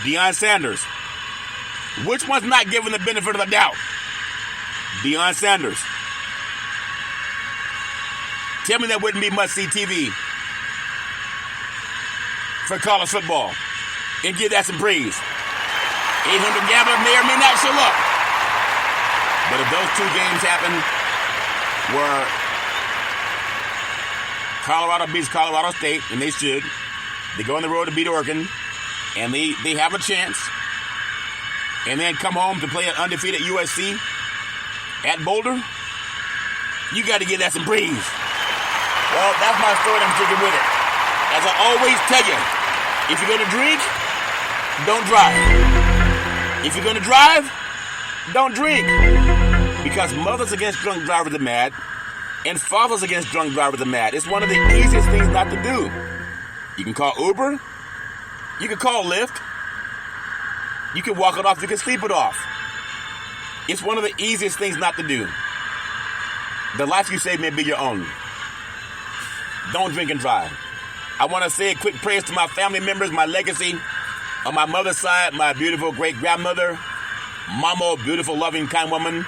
Deion Sanders. Which one's not given the benefit of the doubt? Deion Sanders. Tell me that wouldn't be must-see TV for college football. And give that some praise. 800 gambler may or may not show up. But if those two games happen where Colorado beats Colorado State, and they should, they go on the road to beat Oregon, and they have a chance, and then come home to play an undefeated USC at Boulder, you got to give that some praise. Well, that's my story. I'm sticking with it. As I always tell you, If you're going to drink, don't drive. If you're going to drive, don't drink. Because mothers against drunk drivers are mad, and fathers against drunk drivers are mad. It's one of the easiest things not to do. You can call Uber. You can call Lyft. You can walk it off. You can sleep it off. It's one of the easiest things not to do. The life you save may be your own. Don't drink and drive. I want to say a quick praise to my family members, my legacy. On my mother's side, my beautiful great-grandmother, Mama, beautiful, loving, kind woman.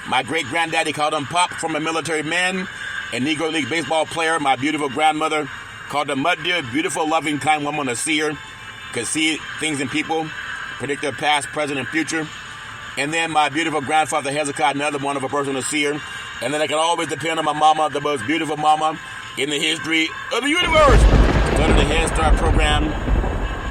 My great-granddaddy called him Pop, former military man and Negro League baseball player. My beautiful grandmother called him Mud Deer, beautiful, loving, kind woman, a seer. Could see things in people, predict their past, present, and future. And then my beautiful grandfather, Hezekiah, another wonderful person, a seer. And then I can always depend on my mama, the most beautiful mama in the history of the universe. Started a Head Start program,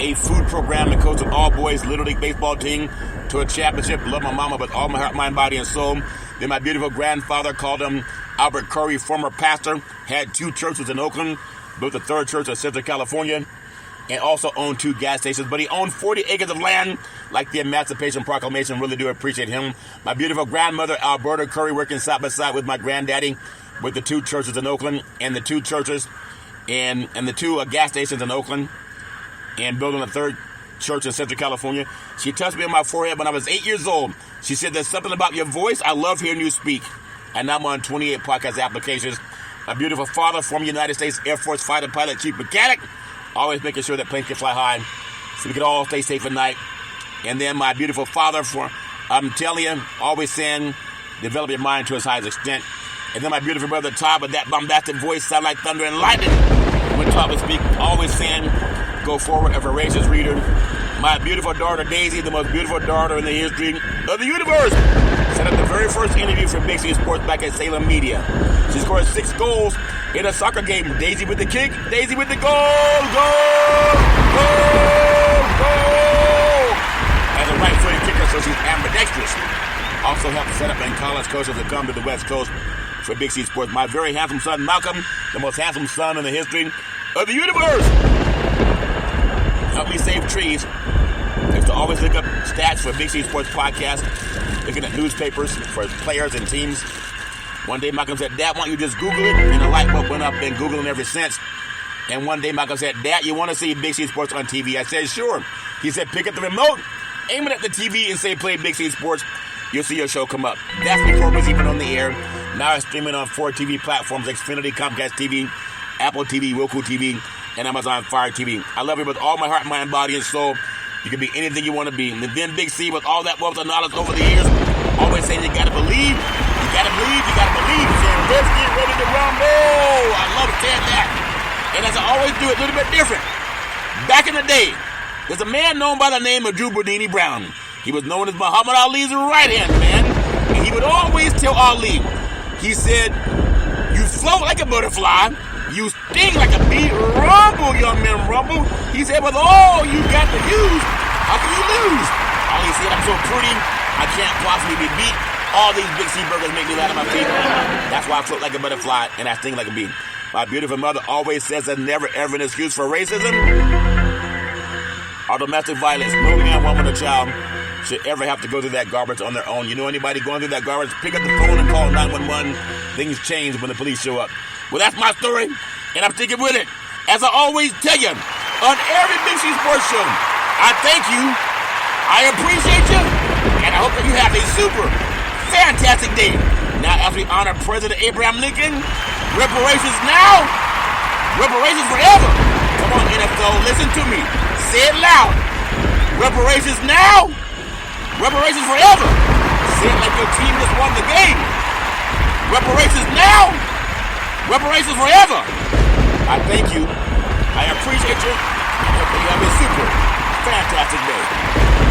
a food program, and coached an all-boys Little League baseball team to a championship. Love my mama with all my heart, mind, body, and soul. Then my beautiful grandfather, called him Albert Curry, former pastor, had 2 churches in Oakland, built a 3rd church in Central California, and also owned 2 gas stations. But he owned 40 acres of land, like the Emancipation Proclamation. Really do appreciate him. My beautiful grandmother, Alberta Curry, working side by side with my granddaddy with the 2 churches in Oakland and the 2 churches and the 2 gas stations in Oakland, and building a 3rd church in Central California. She touched me on my forehead when I was 8 years old. She said, "There's something about your voice. I love hearing you speak." And I'm on 28 podcast applications. My beautiful father, former United States Air Force fighter pilot, chief mechanic, always making sure that planes can fly high so we can all stay safe at night. And then my beautiful father, I'm telling you, always saying, develop your mind to its highest extent. And then my beautiful brother Todd, with that bombastic voice, sound like thunder and lightning when Todd would speak, always saying, go forward, a voracious reader. My beautiful daughter Daisy, the most beautiful daughter in the history of the universe, set up the very first interview for Big C Sports back at Salem Media. She scored 6 goals in a soccer game. Daisy with the kick, Daisy with the goal, goal, goal, goal. As a right-footed kicker, so she's ambidextrous. Also helped set up and college coaches to come to the West Coast for Big C Sports. My very handsome son, Malcolm, the most handsome son in the history of the universe. Help me save trees. I used to always look up stats for Big C Sports Podcast, looking at newspapers for players and teams. One day Malcolm said, "Dad, why don't you just Google it?" And the light bulb went up, been Googling ever since. And one day Malcolm said, "Dad, you want to see Big C Sports on TV?" I said, "Sure." He said, "Pick up the remote, aim it at the TV and say play Big C Sports. You'll see your show come up." That's before it was even on the air. Now it's streaming on 4 TV platforms: Xfinity, Comcast TV, Apple TV, Roku TV, and Amazon Fire TV. I love you with all my heart, mind, body, and soul. You can be anything you want to be. And then Big C, with all that wealth of knowledge over the years, always saying you gotta believe, you gotta believe, you gotta believe. Saying, let's get ready to rumble. I love saying that. And as I always do, it a little bit different. Back in the day, there's a man known by the name of Drew Burdini Brown. He was known as Muhammad Ali's right-hand man. And he would always tell Ali, he said, "You float like a butterfly. You sting like a bee. Rumble, young men, rumble." He said, "With all you got to use, how can you lose?" Ali said, "I'm so pretty, I can't possibly be beat. All these Big C burgers make me land on my feet. That's why I float like a butterfly and I sting like a bee." My beautiful mother always says there's never ever an excuse for racism or domestic violence. No man, woman, or child should ever have to go through that garbage on their own. You know anybody going through that garbage? Pick up the phone and call 911. Things change when the police show up. Well, that's my story, and I'm sticking with it. As I always tell you, on every Big C Sports show, I thank you, I appreciate you, and I hope that you have a super, fantastic day. Now, as we honor President Abraham Lincoln, reparations now, reparations forever. Come on, NFL, listen to me. Say it loud. Reparations now, reparations forever. Say it like your team just won the game. Reparations now, reparations forever. I thank you. I appreciate you. I hope that you have a super fantastic day.